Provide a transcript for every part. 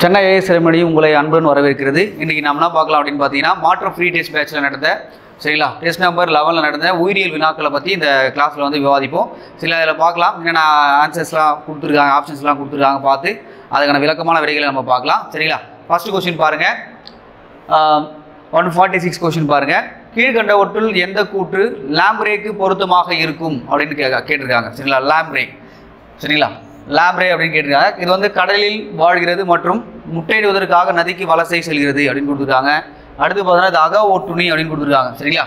Chennai IAS remedy உங்களை அன்புடன் வரவேற்கிறது. இன்றைக்கி நம்ம என்ன பார்க்கலாம் அப்படின்னு பார்த்தீங்கன்னா, மாற்றம் ஃப்ரீ டெஸ்ட் பேட்சில் நடந்த சரிங்களா டெஸ்ட் நம்பர் 11 நடந்த உயிரியல் வினாக்களை பற்றி இந்த கிளாஸில் வந்து விவாதிப்போம். சில இதில் பார்க்கலாம், என்னென்ன ஆன்சர்ஸ்லாம் கொடுத்துருக்காங்க, ஆப்ஷன்ஸ்லாம் கொடுத்துருக்காங்க, பார்த்து அதுக்கான விளக்கமான விடைகளை நம்ம பார்க்கலாம். சரிங்களா, ஃபஸ்ட்டு கொஸ்டின் பாருங்கள். 146 கொஸ்டின் பாருங்கள். கீழ்கண்டவற்றுள் எந்த கூற்று லாம்ப்ரேக்கு பொருத்தமாக இருக்கும் அப்படின்னு கேட்டிருக்காங்க. சரிங்களா, லாம்ப்ரே சரிங்களா லாம்ப்ரே அப்படின்னு கேட்டிருக்காங்க. இது வந்து கடலில் வாழ்கிறது மற்றும் முட்டையிடுவதற்காக நதிக்கு வலசை செல்கிறது அப்படின்னு கொடுத்துருக்காங்க. அடுத்து பார்த்தீங்கன்னா இது அக ஓட்டுணி அப்படின்னு கொடுத்துருக்காங்க. சரிங்களா,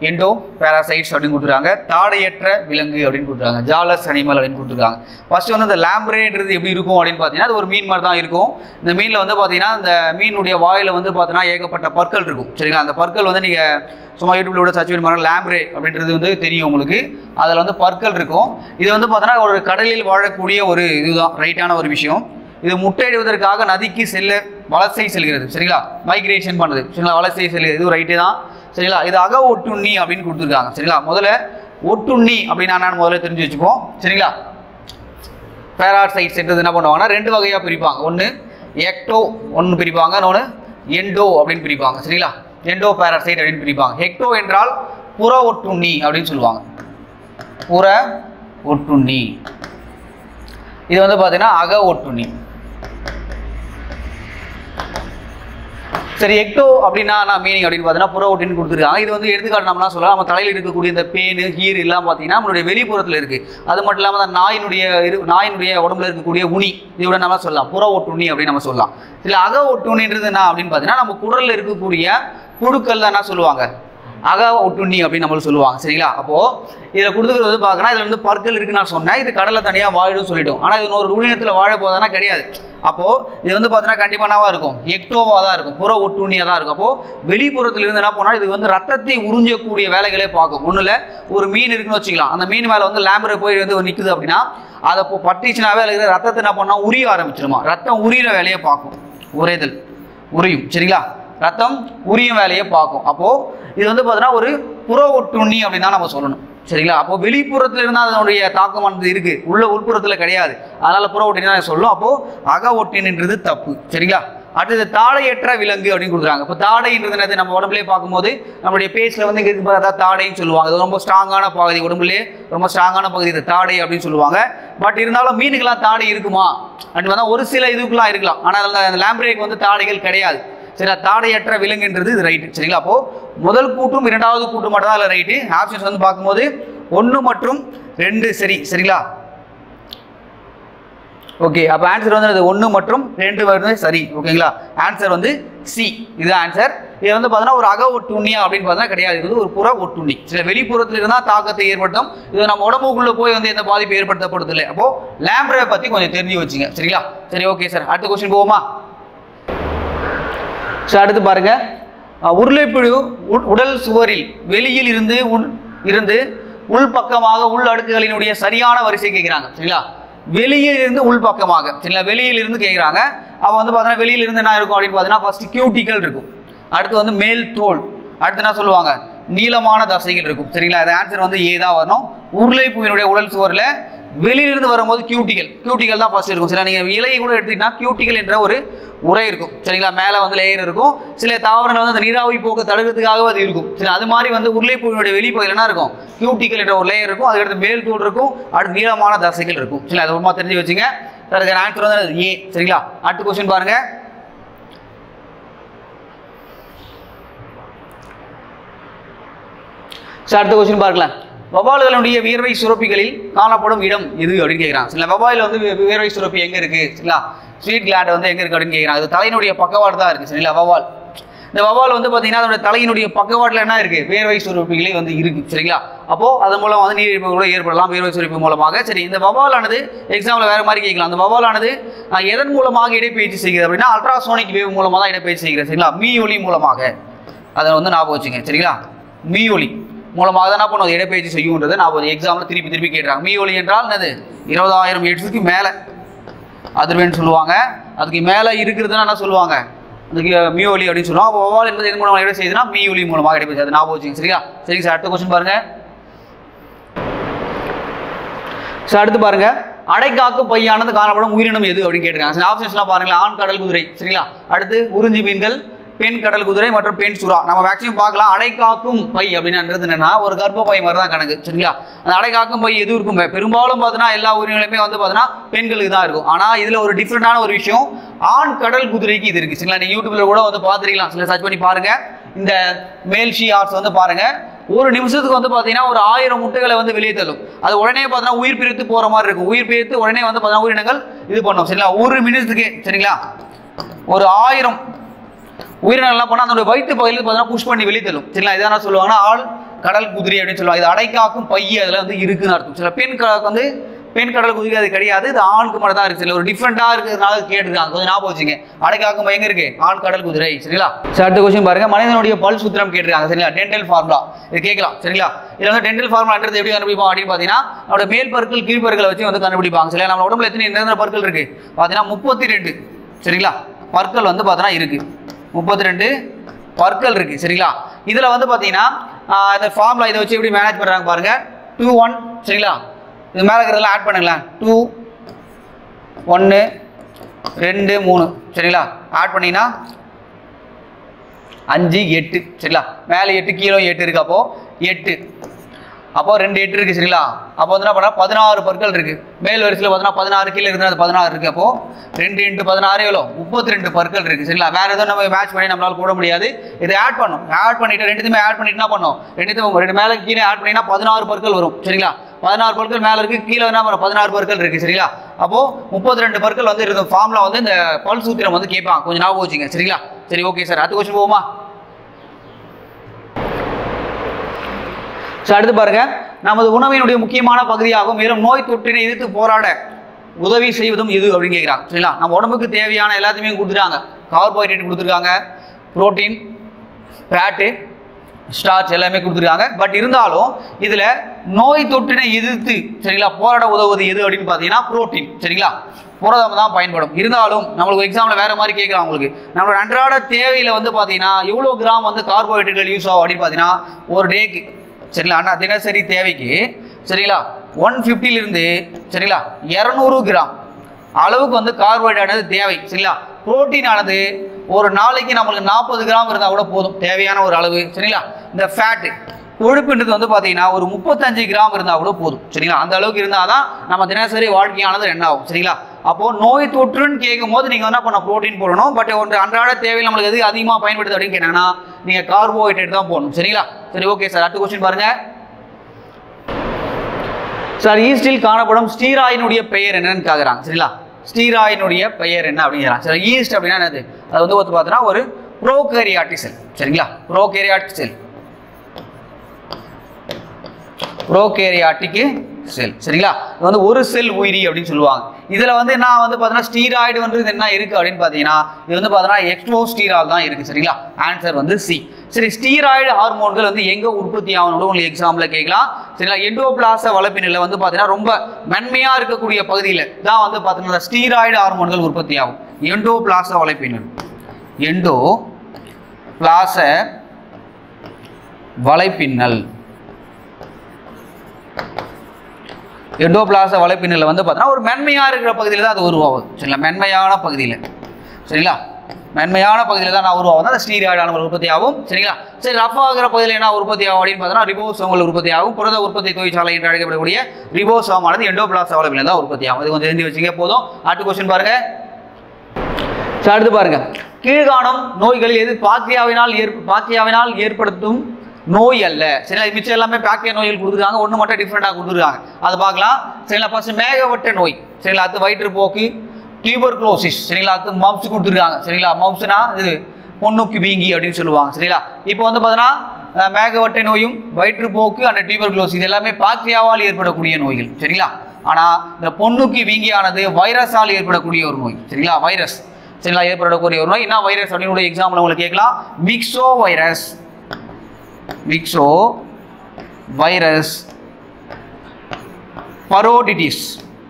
எண்டோ பேராசைட்ஸ் அப்படின்னு கொடுத்துருக்காங்க. தாடையற்ற விலங்கு அப்படின்னு கொடுத்துருக்காங்க. ஜாலஸ் அனிமல் அப்படின்னு கொடுத்துருக்காங்க. ஃபர்ஸ்ட் வந்து இந்த லாம்ப்ரேன்றது எப்படி இருக்கும் அப்படின்னு பார்த்தீங்கன்னா, அது ஒரு மீன் மாதிரி தான் இருக்கும். இந்த மீனில் வந்து பார்த்தீங்கன்னா இந்த மீனுடைய வாயில் வந்து பார்த்தீங்கன்னா ஏகப்பட்ட பற்கள் இருக்கும். சரிங்களா, அந்த பற்கள் வந்து நீங்கள் சும்மா யூடியூப்ல கூட சர்ச் பண்ணி பாருங்க, லாம்ப்ரே அப்படின்றது வந்து தெரியும் உங்களுக்கு. அதில் வந்து பற்கள் இருக்கும். இது வந்து பார்த்தீங்கன்னா ஒரு கடலில் வாழக்கூடிய ஒரு இதுதான் ரைட்டான ஒரு விஷயம். இது முட்டையிடுவதற்காக நதிக்கு வலசை செல்கிறது. சரிங்களா, மைக்ரேஷன் பண்ணுறது. சரிங்களா, வலசை செல்கிறது, இது ரைட்டு தான். சரிங்களா, இது அக ஒட்டுண்ணி அப்படின்னு கொடுத்துருக்காங்க. சரிங்களா, முதல்ல ஒட்டுண்ணி அப்படின்னா நான் முதல்ல தெரிஞ்சு வச்சுப்போம். சரிங்களா, பேராசைட்ஸ் என்ன பண்ணுவாங்கன்னா ரெண்டு வகையாக பிரிப்பாங்க. ஒன்று எக்டோ ஒன்று பிரிப்பாங்க, இன்னொன்று எண்டோ அப்படின்னு பிரிப்பாங்க. சரிங்களா, எண்டோ பேராசைட் அப்படின்னு பிரிப்பாங்க. ஹெக்டோ என்றால் புற ஒட்டுண்ணி அப்படின்னு சொல்லுவாங்க. புற ஒட்டுண்ணி. இது வந்து பார்த்தீங்கன்னா அக ஒட்டுண்ணி. சரி, எக்டோ அப்படின்னா மீனிங் அப்படின்னு பார்த்தீங்கன்னா புற ஒட்டுண்ணி கொடுத்துருக்காங்க. இது வந்து எடுத்துக்காட்டு நம்மளாம் சொல்லலாம். நம்ம தலையில் இருக்கக்கூடிய இந்த பேனு ஹீர் எல்லாம் பார்த்தீங்கன்னா நம்மளுடைய வெளிப்புறத்தில் இருக்குது. அது மட்டும் இல்லாமல் அந்த நாயினுடைய உடம்புல இருக்கக்கூடிய உனி, இதோட நம்ம சொல்லலாம் புற ஒட்டுண்ணி அப்படின்னு நம்ம சொல்லலாம். இல்லை, அக ஒட்டுண்ணின்றது என்ன அப்படின்னு பார்த்தீங்கன்னா நம்ம குடலில் இருக்கக்கூடிய புழுக்கள் தான் என்ன சொல்லுவாங்க, அக ஒட்டுண்ணி அப்படின்னு நம்மளுக்கு சொல்லுவாங்க. சரிங்களா, அப்போது இதில் கொடுத்துக்கிறது வந்து பார்க்கணும், இதில் வந்து பற்கள் இருக்குன்னு நான் சொன்னேன். இது கடலில் தனியாக வாழிடும் சொல்லிட்டோம். ஆனால் இது ஒரு உயிரினத்தில் வாழ போதானா கிடையாது. அப்போது இது வந்து பார்த்தீங்கன்னா கண்டிப்பாக இருக்கும், எக்டோவாக தான் இருக்கும், புற ஒட்டுண்ணியாக தான் இருக்கும். அப்போது வெளிப்புறத்தில் இருந்து என்ன பண்ணால் இது வந்து ரத்தத்தை உறிஞ்சக்கூடிய வேலைகளே பார்க்கும். ஒன்றில் ஒரு மீன் இருக்குன்னு வச்சுக்கலாம், அந்த மீன் மேலே வந்து லாம்ப்ரே போய் வந்து நிற்குது அப்படின்னா அதை பட்டுச்சுனாவே அதில் ரத்தத்தை என்ன பண்ணால் உரிய ஆரம்பிச்சிருமா, ரத்தம் உரியிற வேலையை பார்க்கும். உரைதல் உரியும். சரிங்களா, ரத்தம் உரியும் வேலையை பார்க்கும். அப்போது இது வந்து பார்த்தீங்கன்னா ஒரு புற ஒட்டுண்ணி அப்படின்னு தான் நம்ம சொல்லணும். சரிங்களா, அப்போது வெளிப்புறத்தில் இருந்தால் அதனுடைய தாக்கமானது இருக்குது, உள்ள உள்புறத்தில் கிடையாது. அதனால் புற ஒட்டினி தான் சொல்லும். அப்போது அக ஒட்டின்றது தப்பு. சரிங்களா, அடுத்தது தாடையற்ற விலங்கு அப்படின்னு கொடுக்குறாங்க. இப்போ தாடைன்றது நம்ம உடம்புலேயே பார்க்கும்போது நம்மளுடைய பேச்சில் வந்து இங்கே பார்த்தா தாடைன்னு சொல்லுவாங்க. அது ரொம்ப ஸ்ட்ராங்கான பகுதி, உடம்புலேயே ரொம்ப ஸ்ட்ராங்கான பகுதி இது தாடை அப்படின்னு சொல்லுவாங்க. பட் இருந்தாலும் மீனுக்கெல்லாம் தாடை இருக்குமா அப்படின்னு பார்த்தா ஒரு சில இதுக்கெல்லாம் இருக்கலாம். ஆனால் அந்த லாம்ப்ரேக்கு வந்து தாடைகள் கிடையாது. சரி, தாடையற்ற விலங்குன்றது இது ரைட்டு. சரிங்களா, அப்போது முதல் கூட்டும் இரண்டாவது கூட்டும் மட்டும் தான் அதில் ரைட்டு. ஆப்ஷன்ஸ் வந்து பார்க்கும்போது 1 மற்றும் 2 சரி. சரிங்களா, ஓகே. அப்போ ஆன்சர் வந்து 1 மற்றும் 2 வந்து சரி. ஓகேங்களா, ஆன்சர் வந்து சி, இதுதான் ஆன்சர். இது வந்து பார்த்தீங்கன்னா ஒரு அக ஒட்டுண்ணியா அப்படின்னு பார்த்தா கிடையாது, இது வந்து ஒரு புற ஒட்டுண்ணி. சில வெளிப்புறத்தில் இருந்தால் தாக்கத்தை ஏற்படுத்தும். இது நம்ம உடம்புக்குள்ளே போய் வந்து எந்த பாதிப்பு ஏற்படுத்தப்படுதில்லை. அப்போது லாம்ப்ரே பற்றி கொஞ்சம் தெரிஞ்சு வச்சுங்க. சரிங்களா, சரி, ஓகே சார். அடுத்த கொஸ்டின் போவோமா? ஸோ அடுத்து பாருங்க, உருளைப்புழு உடல் சுவரில் வெளியில் இருந்து உள் பக்கமாக உள் அடுக்குகளினுடைய சரியான வரிசை கேட்குறாங்க. சரிங்களா, வெளியில் இருந்து உள் பக்கமாக. சரிங்களா, வெளியில் இருந்து கேட்குறாங்க. அவன் வந்து பார்த்தீங்கன்னா வெளியில் இருந்து என்ன இருக்கும் அப்படின்னு பார்த்தீங்கன்னா ஃபர்ஸ்ட் கியூட்டிக்கல் இருக்கும், அடுத்து வந்து மேல் தோல், அடுத்து என்ன சொல்லுவாங்க நீளமான தசைகள் இருக்கும். சரிங்களா, அது ஆன்சர் வந்து ஏ தான் வரணும். உருளைப்புழுவினுடைய உடல் சுவரில் வெளியிலிருந்து வரும்போது கியூட்டிக்கல் தான் ஃபர்ஸ்ட் இருக்கும். சில நீங்கள் இலையை கூட எடுத்துக்கிட்டா கியூட்டிக்கல் என்ற ஒரு உரை இருக்கும். சரிங்களா, மேலே வந்து லேயர் இருக்கும். சில தாவரங்கள் வந்து அந்த நீராவி போக்கு தடுக்கிறதுக்காக அது இருக்கும். சரி, அது மாதிரி வந்து உருளைப்புழுவினுடைய வெளிப்பகுதியில் என்ன இருக்கும், கியூட்டிக்கல் என்ற ஒரு லேயர் இருக்கும். அதுக்கடுத்து மேல் தோல் இருக்கும், அடுத்து நீளமான தசைகள் இருக்கும். சரி, அது ரொம்ப தெரிஞ்சு வச்சுங்க. அதுக்கு ஆன்சர் வந்து ஏ. சரிங்களா, அடுத்த கொஸ்டின் பாருங்க. சரி, அடுத்த கொஸ்டின் பார்க்கலாம். வவ்வால்களுடைய வியர்வை சுரப்பிகளில் காணப்படும் இடம் எது அப்படின்னு கேட்குறாங்க. சில வவ்வாயில் வந்து வியர்வை சுரப்பி எங்கே இருக்குது? சரிங்களா, ஸ்வீட் கிளாண்ட் வந்து எங்கே இருக்குது அப்படின்னு கேட்குறாங்க. அது தலையினுடைய பக்கவாடு தான் இருக்குது. சரிங்களா, வவ்வால். இந்த வவ்வால் வந்து பார்த்தீங்கன்னா அதோட தலையினுடைய பக்கவாட்டில் என்ன இருக்குது, வியர்வை சுரப்பிகளே வந்து இருக்குது. சரிங்களா, அப்போது அதன் மூலம் வந்து நீரிழிவு கூட ஏற்படலாம் வியர்வை சுரப்பி மூலமாக. சரி, இந்த வவ்வாலானது எக்ஸாம்பிள் வேறு மாதிரி கேட்கலாம். அந்த வவ்வாலானது எதன் மூலமாக இடப்பெயர்ச்சி செய்கிறது அப்படின்னா அல்ட்ராசோனிக் வேவ் மூலமாக தான் இடப்பெயர்ச்சி செய்கிறது. சரிங்களா, மீயொலி மூலமாக. அதை வந்து ஞாபகம் வச்சுங்க. சரிங்களா, மீயொலி மூலமாக தான் என்ன பண்ணுவது இடப்பெயர்ச்சி செய்யுன்றது நான் எக்ஸாம்பிள் திருப்பி கேட்குறாங்க. மீயொலி என்றால் என்னது, 20,000 ஹெர்ட்ஸுக்கு மேலே அதிர்வெண் சொல்லுவாங்க. அதுக்கு மேலே இருக்கிறதுனா என்ன சொல்லுவாங்க, அதுக்கு மீயொலி அப்படின்னு சொல்லுவாங்க. அப்போ வவ்வால் என்பது எது மூலமாக இட செய்யுதுன்னா மீயொலி மூலமாக இடப்பெயர்ச்சி. அது ஞாபகம் வச்சுங்க. சரியா, சரிங்க சார். அடுத்த கொஸ்டின் பாருங்க. சார் அடுத்து பாருங்க, அடைக்காக்கும் பையானது காணப்படும் உயிரினம் எது அப்படின்னு கேட்டிருக்காங்க. ஆப்ஷன்ஸ்லாம் பாருங்களேன். ஆண் கடல் குதிரை சரிங்களா, அடுத்து உறிஞ்சி மீன்கள், பெண் கடல் குதிரை மற்றும் பெண் சுறா. நம்ம மேக்ஸிமம் பார்க்கலாம் அடைக்காக்கும் பை அப்படின்றது என்னன்னா ஒரு கர்ப்பப்பை மாதிரி தான் கணக்கு சரிங்களா. அந்த அடைக்காக்கும் பை எது இருக்கும், பெரும்பாலும் பார்த்தீங்கன்னா எல்லா உயிரினங்களுமே வந்து பார்த்தீங்கன்னா பெண்களுக்கு தான் இருக்கும். ஆனால் இதில் ஒரு டிஃப்ரெண்டான ஒரு விஷயம், ஆண் கடல் குதிரைக்கு இது இருக்கு சரிங்களா. நீங்கள் யூடியூப்ல கூட வந்து பார்த்துருக்கலாம், சில சர்ச் பண்ணி பாருங்க. இந்த மேல் ஷீ ஹார்ஸ் வந்து பாருங்க, ஒரு நிமிஷத்துக்கு வந்து பார்த்தீங்கன்னா ஒரு 1000 முட்டைகளை வந்து வெளியே தள்ளும். அது உடனே பார்த்தீங்கன்னா உயிர் பிரித்து போகிற மாதிரி இருக்கும். உயிர் பிரித்து உடனே வந்து பார்த்தீங்கன்னா உயிரினங்கள் இது பண்ணும் சரிங்களா. ஒரு நிமிஷத்துக்கு சரிங்களா ஒரு 1000 உயிரினங்கள்லாம் பண்ணால் அதோட வயிற்று பகுதியில் பார்த்தீங்கன்னா புஷ் பண்ணி வெளியே தள்ளும் சரிங்களா. இதான் சொல்லுவாங்கன்னா ஆள் கடல் குதிரை அப்படின்னு சொல்லுவாங்க. இது அடைக்காக்கும் பைய அதில் வந்து இருக்குன்னு அர்த்தம். சில பெண் கடல் குதிரை அது கிடையாது, இது ஆணுக்கு மட்டும் தான் இருக்கு. சில ஒரு டிஃப்ரெண்டாக இருக்கிறதுனால கேட்டுருக்காங்க, கொஞ்சம் ஞாபகம் வச்சுங்க. அடைக்காக்கும் பையங்க இருக்கு, ஆண் கடல் குதிரை சரிங்களா. அடுத்த கொஸ்டின் பாருங்க, மனிதனுடைய பல் சூத்திரம் கேட்டிருக்காங்க சரிங்களா. டென்டல் ஃபார்முலா இது கேட்கலாம் சரிங்களா. இதில் வந்து டென்டல் ஃபார்முலான்றது எப்படி கண்டுபிடிப்போம் அப்படின்னு பார்த்தீங்கன்னா நம்மளோட மேல் பற்கள் கீழ்பற்களை வச்சு வந்து கண்டுபிடிப்பாங்க சரிங்களா. நம்ம உடம்புல எத்தனை நிரந்தர பற்கள் இருக்கு பார்த்தீங்கன்னா 32 சரிங்களா பற்கள் வந்து பார்த்தீங்கன்னா இருக்கு. 32 பற்கள் இருக்கு சரிங்களா. இதில் வந்து பார்த்தீங்கன்னா இந்த ஃபார்முலா இதை வச்சு எப்படி மேனேஜ் பண்ணுறாங்க பாருங்க. 2 1 சரிங்களா, இது மேலே இருக்கிறதெல்லாம் ஆட் பண்ணுங்களேன். 2 1 2 3 சரிங்களா, ஆட் பண்ணிங்கன்னா 5 8 சரிங்களா. மேலே 8 கீழே 8 இருக்கு, அப்போ 8 அப்போ 2 8 இருக்கு சரிங்களா. அப்போ வந்து என்ன பண்ணா 16 பற்கள் இருக்கு. மேல் வரிசையில் பார்த்தீங்கன்னா 16 கீழே இருந்தால் அது 16 இருக்கு. அப்போ 2 × 16 எவ்வளோ 32 பற்கள் இருக்கு சரிங்களா. வேற எதுவும் நம்ம மேட்ச் பண்ணி நம்மளால போட முடியாது. இதை ஆட் பண்ணும், ஆட் பண்ணிட்டு ரெண்டுத்தையுமே ஆட் பண்ணிட்டு என்ன பண்ணும், ரெண்டு மேலே கீழே ஆட் பண்ணினா 16 பற்கள் வரும் சரிங்களா. 16 பற்கள் மேலே இருக்கு, கீழே என்ன பண்ணும் 16 பற்கள் இருக்கு சரிங்களா. அப்போ 32 பற்கள் வந்து இருந்த ஃபார்முலா வந்து இந்த பல் சூத்திரம் வந்து கேட்பாங்க, கொஞ்சம் ஞாபகம் வச்சுங்க சரிங்களா. சரி ஓகே சார், அடுத்த கொஸ்டின் போவோமா. அடுத்து பாருங்க, நமது உணவினுடைய முக்கியமான பகுதியாகும் மேலும் நோய் தொற்றினை எதிர்த்து போராட உதவி செய்வதும் இது அப்படின்னு கேட்குறாங்க சரிங்களா. நம்ம உடம்புக்கு தேவையான எல்லாத்தையுமே கொடுத்துருக்காங்க. கார்போஹைட்ரேட் கொடுத்துருக்காங்க, புரோட்டீன், ஃபேட்டு, ஸ்டார்ச் எல்லாமே கொடுத்துருக்காங்க. பட் இருந்தாலும் இதில் நோய் தொற்றினை எதிர்த்து சரிங்களா போராட உதவுவது எது அப்படின்னு பார்த்தீங்கன்னா புரோட்டீன் சரிங்களா. புரதம் தான் பயன்படும். இருந்தாலும் நம்மளுக்கு எக்ஸாம்பிள் வேறு மாதிரி கேட்குறாங்க. உங்களுக்கு நம்மளோட அன்றாட தேவையில் வந்து பார்த்தீங்கன்னா எவ்வளோ கிராம் வந்து கார்போஹைட்ரேட்கள் யூஸ் ஆகும் அப்படின்னு பார்த்தீங்கன்னா ஒரு டேக்கு சரிங்களா அண்ணா தினசரி தேவைக்கு சரிங்களா 150 சரிங்களா 200 கிராம் அளவுக்கு வந்து கார்போஹைட்ரேட் தேவை சரிங்களா. புரோட்டீன் ஆனது ஒரு நாளைக்கு நம்மளுக்கு 40 கிராம் இருந்தால் கூட போதும், தேவையான ஒரு அளவு சரிங்களா. இந்த ஃபேட்டு கொழுப்புன்றது வந்து பார்த்தீங்கன்னா ஒரு 35 கிராம் இருந்தால் கூட போதும் சரிங்களா. அந்த அளவுக்கு இருந்தால் தான் நம்ம தினசரி வாழ்க்கையானது என்ன ஆகும் சரிங்களா. அப்போது நோய் தொற்றுன்னு கேட்கும் போது நீங்கள் என்ன பண்ண புரோட்டீன் போடணும். பட் ஒன்று அன்றாட தேவையில் நம்மளுக்கு எது அதிகமாக பயன்படுது அப்படின்னு கேட்டாங்கன்னா நீங்கள் கார்போஹைட்ரேட் தான் போடணும் சரிங்களா. சரி ஓகே சார், அடுத்த கொஸ்டின் பாருங்க சார். ஈஸ்டில் காணப்படும் ஸ்டீராயினுடைய பெயர் என்னன்னு கேட்குறாங்க சரிங்களா. ஸ்டீராயினுடைய பெயர் என்ன அப்படிங்கிறாங்க சரி. ஈஸ்ட் அப்படின்னா என்னது, அது வந்து பார்த்தீங்கன்னா ஒரு ப்ரோகேரியாட்டிக் செல் சரிங்களா. ப்ரோகேரியாட்டிக் செல், ப்ரோகேரியாட்டிக் செல் சரிங்களா. இது வந்து ஒரு செல் உயிரி அப்படின்னு சொல்லுவாங்க. இதில் வந்து நான் வந்து பார்த்தீங்கன்னா ஸ்டீராய்டு வந்து என்ன இருக்குது அப்படின்னு பார்த்தீங்கன்னா இது வந்து பார்த்தீங்கன்னா எக்ஸ்ட்ரோஸ்டீரால் தான் இருக்குது சரிங்களா. ஆன்சர் வந்து சி. சரி, ஸ்டீராய்டு ஹார்மோன்கள் வந்து எங்கே உற்பத்தி ஆகணும் உங்களுக்கு எக்ஸாம்பிள் கேட்கலாம் சரிங்களா. எண்டோபிளாச வளர்ப்பினில் வந்து பார்த்தீங்கன்னா ரொம்ப மென்மையாக இருக்கக்கூடிய பகுதியில் தான் வந்து பார்த்தீங்கன்னா ஸ்டீராய்டு ஹார்மோன்கள் உற்பத்தி ஆகும். எண்டோபிளாச வலைப்பின்னல், எண்டோபிளாச வலைப்பின்னல், எண்டோபிளாச வலைப்பின்னல் வந்து பார்த்தீங்கன்னா ஒரு மென்மையாக இருக்கிற பகுதியில் தான் அது உருவாகுது சரிங்களா. மென்மையான பகுதியில் சரிங்களா, மென்மையான பகுதியில் தான் நான் உருவாகும் அந்த ஸ்டீராய்டு ஹார்மோன் உற்பத்தி ஆகும் சரிங்களா. சரி, ரஃப் ஆகிற பகுதியில் என்ன உற்பத்தி ஆகும் அப்படின்னு பார்த்தீங்கன்னா ரிபோசோம்கள் உற்பத்தி ஆகும். புரத உற்பத்தி தொழிற்சாலை என்று அழைக்கப்படக்கூடிய ரிபோசோமானது எண்டோபிளாச வலைப்பின்னல் தான் உற்பத்தி ஆகும். இது கொஞ்சம் தெரிஞ்சு வச்சுக்க போதும். அடுத்த கொஸ்டின் பாருங்க. அடுத்து பாருங்க, கீழ்காணும் நோய்களில் எது பாக்டீரியாவினால் ஏற்படுத்தும் நோய் அல்ல சரிங்களா. மிச்சம் எல்லாமே பாக்டீரியா நோய்கள் கொடுத்துருக்காங்க, ஒன்று மட்டும் டிஃப்ரெண்டாக கொடுத்துருக்காங்க, அதை பார்க்கலாம் சரிங்களா. ஃபர்ஸ்ட் மேகவட்ட நோய் சரிங்களா, அது வயிற்றுப்போக்கு, டியூபர்குலோசிஸ் சரிங்களா, அது மம்ஸ் கொடுத்துருக்காங்க சரிங்களா. மம்ஸ்னா இது பொண்ணுக்கு வீங்கி அப்படின்னு சொல்லுவாங்க சரிங்களா. இப்போ வந்து பார்த்தீங்கன்னா மேகவட்டை நோயும் வயிற்றுப்போக்கு அந்த டியூபர்குலோசிஸ் இது எல்லாமே பாக்டீரியாவால் ஏற்படக்கூடிய நோய்கள் சரிங்களா. ஆனால் இந்த பொண்ணுக்கு வீங்கியானது வைரஸால் ஏற்படக்கூடிய ஒரு நோய் சரிங்களா. வைரஸ் சரிங்களா ஏற்படக்கூடிய ஒரு நோய். என்ன வைரஸ் அப்படின்னு எக்ஸாம்பிள் உங்களுக்கு கேட்கலாம். மிக்சோ வைரஸ், மிக்சோ வைரஸ், பரோடிடிஸ்,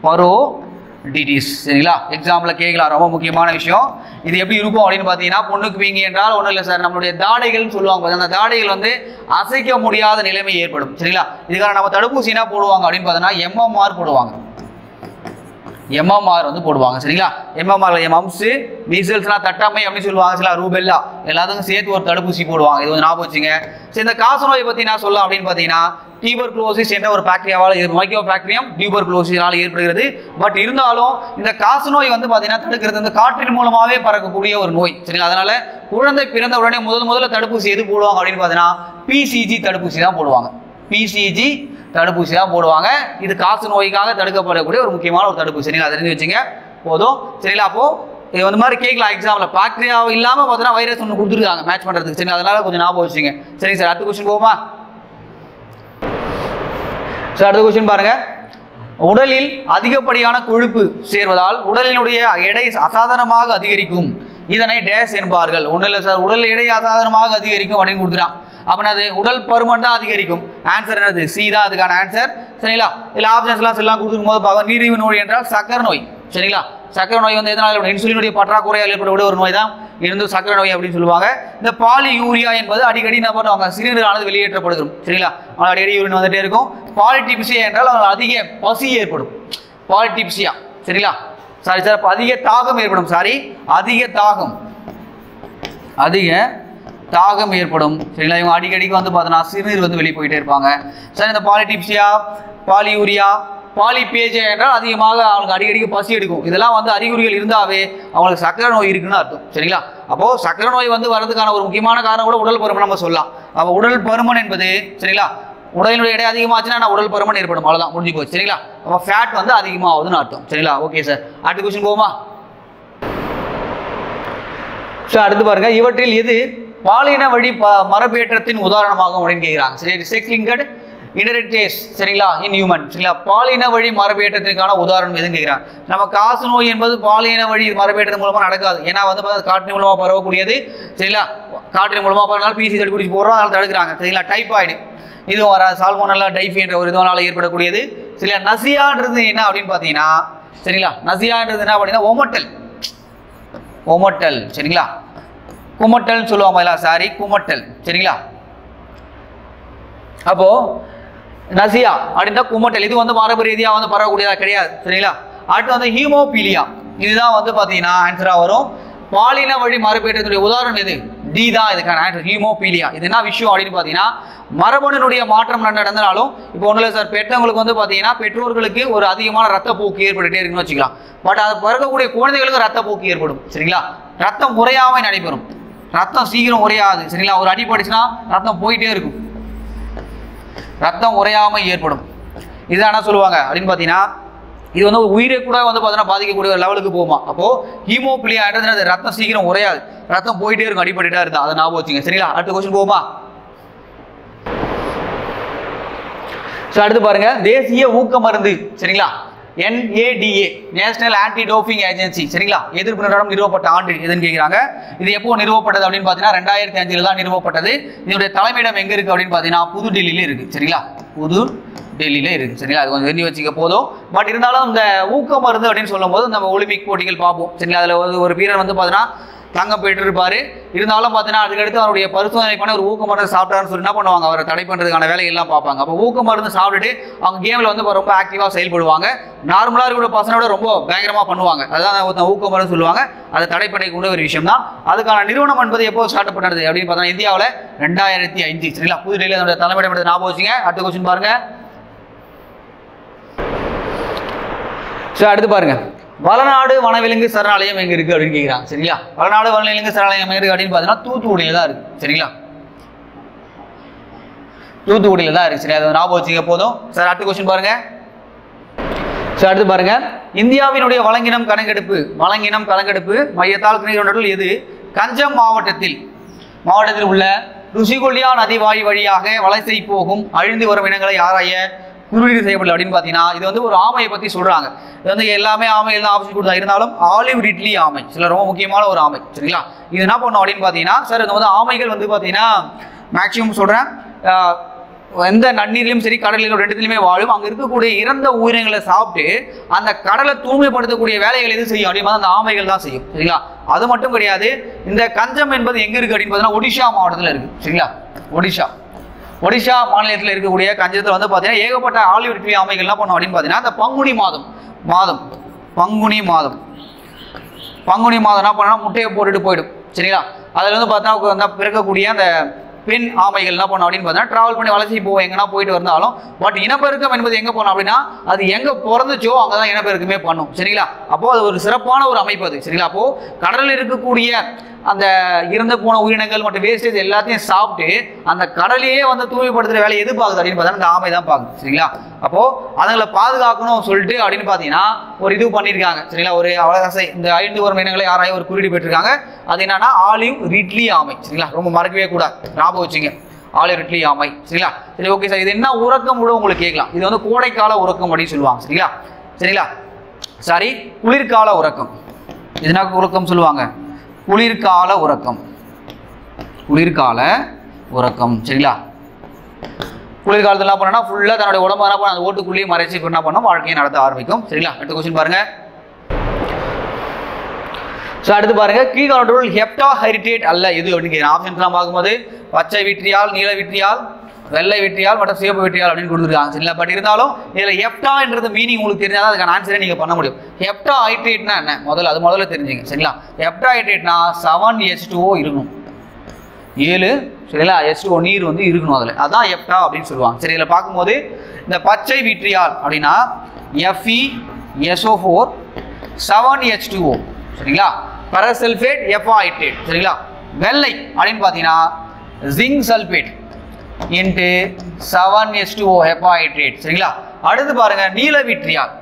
பரோடிடிஸ் சரிங்களா. எக்ஸாம்பிள் கேட்கலாம், ரொம்ப முக்கியமான விஷயம். இது எப்படி இருக்கும் அப்படின்னு பார்த்தீங்கன்னா பொண்ணுக்கு வீங்கி என்றால் ஒன்றும் இல்லை சார், நம்மளுடைய தாடைகள்னு சொல்லுவாங்க. அந்த தாடைகள் வந்து அசைக்க முடியாத நிலைமை ஏற்படும் சரிங்களா. இதுக்காக நம்ம தடுப்பூசி என்ன போடுவாங்க அப்படின்னு பார்த்தீங்கன்னா MMR போடுவாங்க, எம்எம்ஆர் வந்து போடுவாங்க சரிங்களா. எம்எம்ஆர் மம்ப்ஸ், மீசல்ஸ்லாம் தட்டாமை அப்படின்னு சொல்லுவாங்க சரிங்களா, ரூபெல்லா எல்லாத்துக்கும் சேர்த்து ஒரு தடுப்பூசி போடுவாங்க. இது வந்து ஞாபகம் வச்சுங்க. சரி, இந்த காசநோய் பற்றி நான் சொல்லலாம் அப்படின்னு பார்த்தீங்கன்னா டியூபர்குலோசிஸ் என்ற ஒரு பாக்டீரியாவால் மைக்ரோ பாக்டீரியம் டியூபர்குலோசிஸால் ஏற்படுகிறது. பட் இருந்தாலும் இந்த காசநோய் வந்து பார்த்தீங்கன்னா தடுக்கிறது இந்த காற்றின் மூலமாகவே பறக்கக்கூடிய ஒரு நோய் சரிங்களா. அதனால குழந்தை பிறந்த உடனே முதல்ல தடுப்பூசி எது போடுவாங்க அப்படின்னு பார்த்தீங்கன்னா பிசிஜி தடுப்பூசி தான் போடுவாங்க. பிசிஜி தடுப்பூசி தான் போடுவாங்க. இது காசு நோய்க்காக தடுக்கப்படக்கூடிய ஒரு முக்கியமான ஒரு தடுப்பூசி சரிங்களா, தெரிஞ்சு வச்சுங்க போதும் சரிங்களா. அப்போ இது வந்து மாதிரி கேட்கலாம் எக்ஸாம்பிள், பாக்டீரியா இல்லாமல் பார்த்தீங்கன்னா வைரஸ் ஒன்று கொடுத்துருக்காங்க மேட்ச் பண்ணுறதுக்கு சரிங்களா, அதனால கொஞ்சம் ஞாபகம் வச்சுங்க. சரிங்க சார், அடுத்த கொஸ்டின் போகுமா சார்? அடுத்த கொஸ்டின் பாருங்க. உடலில் அதிகப்படியான கொழுப்பு சேர்வதால் உடலினுடைய எடை அசாதாரணமாக அதிகரிக்கும். இதனை டேஸ் என்பார்கள். ஒன்றும் இல்லை சார், உடல் எடை அசாதாரணமாக அதிகரிக்கும் அப்படின்னு கொடுத்துறான். அப்படின்னா அது உடல் பருமன் தான் அதிகரிக்கும். ஆன்சர் என்னது? சி தான் அதுக்கான ஆன்சர் சரிங்களா. இல்லை ஆப்ஷன்ஸ்லாம் எல்லாம் கொடுக்கும் போது பார்க்க நீரிழிவு நோய் என்றால் சக்கரை நோய் சரிங்களா. சக்கரை நோய் வந்து எதனால் இன்சுலினுடைய பற்றாக்குறையால் ஏற்படக்கூடிய ஒரு நோய் தான் இருந்து சக்கரை நோய் அப்படின்னு சொல்லுவாங்க. இந்த பாலியூரியா என்பது அடிக்கடி என்ன பண்ணுவாங்க, சிறுநீரானது வெளியேற்றப்படுகிறோம் சரிங்களா. அடிக்கடி யூரின் வந்துட்டே இருக்கும். பாலிடிப்சியா என்றால் அதிக பசி ஏற்படும். பாலிடிப்சியா சரிங்களா. சாரி சார், அதிக தாகம் ஏற்படும். சாரி, அதிக தாகம் ஏற்படும் சரிங்களா. இவங்க அடிக்கடிக்கு வந்து பார்த்தோன்னா சிறுநீர் வந்து வெளியே போயிட்டே இருப்பாங்க சார். இந்த பாலிடிப்சியா, பாலியூரியா, பாலிபேஜியா என்றால் அதிகமாக அவங்களுக்கு அடிக்கடிக்கு பசி எடுக்கும். இதெல்லாம் வந்து அறிகுறிகள் இருந்தாவே அவங்களுக்கு சக்கரை நோய் இருக்குன்னு அர்த்தம் சரிங்களா. அப்போ சக்கரை நோய் வந்து வர்றதுக்கான ஒரு முக்கியமான காரணம் கூட உடல் பருமன் நம்ம சொல்லலாம். அப்போ உடல் பருமன் என்பது சரிங்களா, உடலினுடைய எடை அதிகமாச்சுன்னா உடல் பருமன் ஏற்படும், அவ்வளோதான், முடிஞ்சு போச்சு சரிங்களா. அப்போ ஃபேட் வந்து அதிகமாகுதுன்னு அர்த்தம் சரிங்களா. ஓகே சார், அடுத்த கொஸ்டின் போகுமா சார்? அடுத்து பாருங்க, இவற்றில் எது பாலின வழி மரபேற்றத்தின் உதாரணமாகும் அப்படின்னு கேட்குறாங்க. சரி, செக்ஸ் லிங்கட் இன்ஹெரிட்டேஸ் சரிங்களா இன் ஹியூமன் சரிங்களா. பாலின வழி மரபேற்றத்திற்கான உதாரணம் எதுன்னு கேட்குறாங்க. நம்ம காசு நோய் என்பது பாலின வழி மரபேற்றத்தின் மூலமாக நடக்காது. ஏன்னா வந்து காற்றின் மூலமாக பரவக்கூடியது சரிங்களா. காற்றின் மூலமாக பரவனால பிசி தடுப்பூசி போடுறோம், அதனால தடுக்கிறாங்க சரிங்களா. டைபாய்டு இதுவும் வராது. சால்மோனெல்லா டைஃபி என்ற ஒரு இதனால ஏற்படக்கூடியது சரிங்களா. நசியான்றது என்ன அப்படின்னு பார்த்தீங்கன்னா சரிங்களா, நசியான்றது என்ன அப்படின்னா ஒமட்டல் சரிங்களா. குமட்டல்னு சொல்லுவாங்க, சாரி குமட்டல் சரிங்களா. அப்போ நசியா அப்படின்னா குமட்டல், இது வந்து மரபு ரீதியாக வந்து பரவக்கூடியதா கிடையாது சரிங்களா. அடுத்து வந்து ஹீமோபீலியா, இதுதான் வந்து பார்த்தீங்கன்னா ஆன்சராக வரும். பாலின வழி மரபேற்றத்துடைய உதாரணம் எது? டி தான் இதுக்கான ஆன்சர், ஹீமோபீலியா. இது என்ன விஷயம் அப்படின்னு பார்த்தீங்கன்னா மரபணுனுடைய மாற்றம் நடந்தனாலும் இப்போ ஒன்றும் இல்லை சார், பெற்றவங்களுக்கு வந்து பார்த்தீங்கன்னா பெற்றோர்களுக்கு ஒரு அதிகமான ரத்தப்போக்கு ஏற்பட்டுட்டே இருக்குன்னு வச்சுக்கலாம். பட் அது பிறக்கக்கூடிய குழந்தைகளுக்கு ரத்தப்போக்கு ஏற்படும் சரிங்களா. ரத்தம் உறையாமல் நடைபெறும், ரத்தம் சீக்கிரம் உறையாது சரிங்களா. ஒரு அடிபடிச்சுன்னா ரத்தம் போயிட்டே இருக்கும், ரத்தம் உறையாமல் ஏற்படும். இதுதான் என்ன சொல்லுவாங்க அப்படின்னு பார்த்தீங்கன்னா இது வந்து உயிரை கூட வந்து பார்த்தீங்கன்னா பாதிக்கக்கூடிய ஒரு லெவலுக்கு போகுமா. அப்போ ஹீமோபிலியான்றது ரத்தம் சீக்கிரம் உறையாது, ரத்தம் போயிட்டே இருக்கும், அடிபட்டுட்டா இருந்தா, அதை ஞாபகம் வச்சுங்க சரிங்களா. அடுத்த கொஸ்டின் போகுமா சார்? அடுத்து பாருங்க, தேசிய ஊக்க மருந்து சரிங்களா, NADA national anti doping agency சரிங்களா, எதிர்ப்பு நிறுவனம் நிறுவப்பட்ட ஆண்டு எதுன்னு கேட்குறாங்க. இது எப்போ நிறுவப்பட்டது அப்படின்னு பார்த்தீங்கன்னா 2005 தான் நிறுவப்பட்டது. இதனுடைய தலைமையிடம் எங்கே இருக்குது அப்படின்னு பார்த்தீங்கன்னா புது டெல்லியில இருக்குது சரிங்களா. புது டெல்லியில இருக்குது சரிங்களா. அது கொஞ்சம் தெரிஞ்சு வச்சுக்க போதும். பட் இருந்தாலும் இந்த ஊக்க மருந்து அப்படின்னு சொல்லும் போது நம்ம ஒலிம்பிக் போட்டிகள் பார்ப்போம் சரிங்களா. அதில் ஒரு வீரர் வந்து பார்த்தீங்கன்னா தங்கம் போயிட்டு இருப்பாரு. இருந்தாலும் பார்த்தீங்கன்னா அதுக்கடுத்து அவருடைய பரிசோதனை பண்ண ஒரு ஊக்க மருந்து சாப்பிட்டாருன்னு சொல்லி என்ன பண்ணுவாங்க, அவரை தடை பண்ணுறதுக்கான வேலையெல்லாம் பார்ப்பாங்க. அப்போ ஊக்க மருந்து சாப்பிட்டுட்டு அவங்க கேமில் வந்து ரொம்ப ஆக்டிவாக செயல்படுவாங்க. நார்மலாக இருக்கிற பசங்களோட ரொம்ப பயங்கரமாக பண்ணுவாங்க. அதுதான் ஊக்க மருந்து சொல்லுவாங்க. அதை தடை பண்ணக்கூடிய ஒரு விஷயம் தான். அதுக்கான நிறுவனம் என்பது எப்போ ஸ்டார்ட் பண்ணது அப்படின்னு பார்த்தா இந்தியாவில் 2005 சரிங்களா. புதுடெல்லியில் அதோட தலைமையிடம் எடுத்து ஞாபகம் வச்சுங்க. அடுத்த கொஸ்டின் பாருங்க சார். அடுத்து பாருங்க, வளநாடு வனவிலங்கு சரணாலயம் எங்க இருக்கு அப்படின்னு கேட்குறாங்க சரிங்களா. வளநாடு வனவிலங்கு சரணாலயம் எங்க இருக்கு அப்படின்னு பார்த்தீங்கன்னா தூத்துக்குடியில தான் இருக்கு சரிங்களா. தூத்துக்குடியில தான் இருக்கு சரி, அதை ஞாபகம் வச்சுக்க போதும் சார். அடுத்த கொஸ்டின் பாருங்க சார். அடுத்து பாருங்க, இந்தியாவினுடைய வழங்கினம் கணக்கெடுப்பு மையத்தால் கிணைக்கப்பட்டுள்ள எது கஞ்சம் மாவட்டத்தில் உள்ள ருஷிகொல்யா நதி வாய் வழியாக வலசை போகும் அழிந்து வரும் இனங்களை ஆராய குறியீடு செய்யப்படல அப்படின்னு பார்த்தீங்கன்னா இது வந்து ஒரு ஆமையை பற்றி சொல்கிறாங்க. இது வந்து எல்லாமே ஆமைகள் தான் ஆப்ஷன் கொடுத்தா, இருந்தாலும் ஆலிவ் ரிட்லி ஆமை சில ரொம்ப முக்கியமான ஒரு ஆமை சரிங்களா. இது என்ன பண்ணும் அப்படின்னு பார்த்தீங்கன்னா சார், இது வந்து ஆமைகள் வந்து பார்த்தீங்கன்னா மேக்சிமம் சொல்கிறேன் எந்த நன்னீரிலும் சரி கடலிலும் ரெண்டுத்திலுமே வாழும். அங்கே இருக்கக்கூடிய இறந்த உயிரினங்களை சாப்பிட்டு அந்த கடலை தூய்மைப்படுத்தக்கூடிய வேலைகள் எது செய்யும் அப்படின்னு அந்த ஆமைகள் தான் செய்யும் சரிங்களா. அது மட்டும் கிடையாது, இந்த கஞ்சம் என்பது எங்கே இருக்குது அப்படின்னு பார்த்தீங்கன்னா ஒடிஷா மாவட்டத்தில் இருக்குது சரிங்களா. ஒடிஷா மாநிலத்தில் இருக்கக்கூடிய கஞ்சத்தில் வந்து பார்த்தீங்கன்னா ஏகப்பட்ட ஆலிவ் ரிட்லி ஆமைகள் என்ன பண்ணும் அப்படின்னு பார்த்தீங்கன்னா அந்த பங்குனி மாதம் பங்குனி மாதம். பங்குனி மாதம் என்ன பண்ணா முட்டையை போட்டுட்டு போயிடும். சரிங்களா? அதில் வந்து பார்த்தா பிறக்கக்கூடிய அந்த பெண் ஆமைகள் என்ன பண்ணும் அப்படின்னு பார்த்தா டிராவல் பண்ணி வளர்ச்சி போவோம், எங்கன்னா போயிட்டு வந்தாலும். பட் இனப்பெருக்கம் என்பது எங்கே போனோம் அப்படின்னா அது எங்கே பிறந்துச்சோ அங்கே தான் இனப்பெருக்கமே பண்ணும். சரிங்களா? அப்போது அது ஒரு சிறப்பான ஒரு அமைப்பு அது. சரிங்களா? அப்போது கடலில் இருக்கக்கூடிய அந்த இறந்து போன உயிரினங்கள் மற்றும் வேஸ்டேஜ் எல்லாத்தையும் சாப்பிட்டு அந்த கடலையே வந்து தூய்மைப்படுத்துகிற வேலையை எது பார்க்குது அப்படின்னு பார்த்தா இந்த ஆமை தான் பார்க்குது. சரிங்களா? அப்போது அதுங்களை பாதுகாக்கணும் சொல்லிட்டு அப்படின்னு பார்த்தீங்கன்னா ஒரு இது பண்ணியிருக்காங்க. சரிங்களா? ஒரு அவகாசை இந்த 5 வரும் இனங்களை ஆராய ஒரு குறியீடு பெற்றிருக்காங்க. அது என்னன்னா ஆலிவ் ரிட்லி ஆமை. சரிங்களா? ரொம்ப மறக்கவே கூடாது, ஞாபகம் வச்சுங்க, ஆலிவ் ரிட்லி ஆமை. சரிங்களா? சரி, ஓகே சார், இது என்ன உறக்கம் கூட உங்களுக்கு கேட்கலாம். இது வந்து கோடைக்கால உறக்கம் அப்படின்னு சொல்லுவாங்க. சரிங்களா? சரிங்களா? சாரி, குளிர்கால உறக்கம். இதுனா உறக்கம் சொல்லுவாங்க, குளிர்கால உறக்கம். குளிர்கால உறக்கம். சரிங்களா? குளிர்காலத்தில் என்ன பண்ணா ஃபுல்லாக தன்னுடைய உடம்பு என்ன பண்ண அந்த ஓட்டுக்குள்ளேயே மறைச்சி என்ன பண்ணோம் வாழ்க்கையை நடத்த ஆரம்பிக்கும். சரிங்களா? அடுத்த கொஸ்டின் பாருங்க. ஸோ அடுத்து பாருங்க, கீழ்காலத்துள் ஹெப்டா ஹெரிட்டேட் அல்ல எது அப்படின்னு கேட்குறேன். ஆப்ஷன்ஸ்லாம் பார்க்கும்போது பச்சை விட்ரியால், நீல விட்ரியால், வெள்ளை விட்ரியால் மற்றும் சிவப்பு விட்ரியால் அப்படின்னு கொடுத்துருக்காங்க. சரிங்களா? பட் இருந்தாலும் இதில் ஹெப்டான்றது மீனிங் உங்களுக்கு தெரிஞ்சால் அதுக்கான ஆன்சரை நீங்கள் பண்ண முடியும். ஹெப்டா ஹைட்ரேட்னா என்ன முதல்ல தெரிஞ்சுங்க. சரிங்களா? ஹெப்டா ஹைட்ரேட்னா 7H2O இருக்கணும், 7. சரிங்களா? H2O நீர் வந்து இருக்கணும் அதில், அதான் ஹெப்டா அப்படின்னு சொல்லுவாங்க. சரி, இதில் பார்க்கும்போது இந்த பச்சை விட்ரியால் அப்படின்னா FeSO4 7H2O. சரிங்களா? Ferrous sulphate heptahydrate. சரிங்களா? வெள்ளை அப்படின்னு பார்த்தீங்கன்னா zinc sulphate into 7H2O heptahydrate. சரிங்களா? அடுத்து பாருங்க, நீல விட்ரியால்.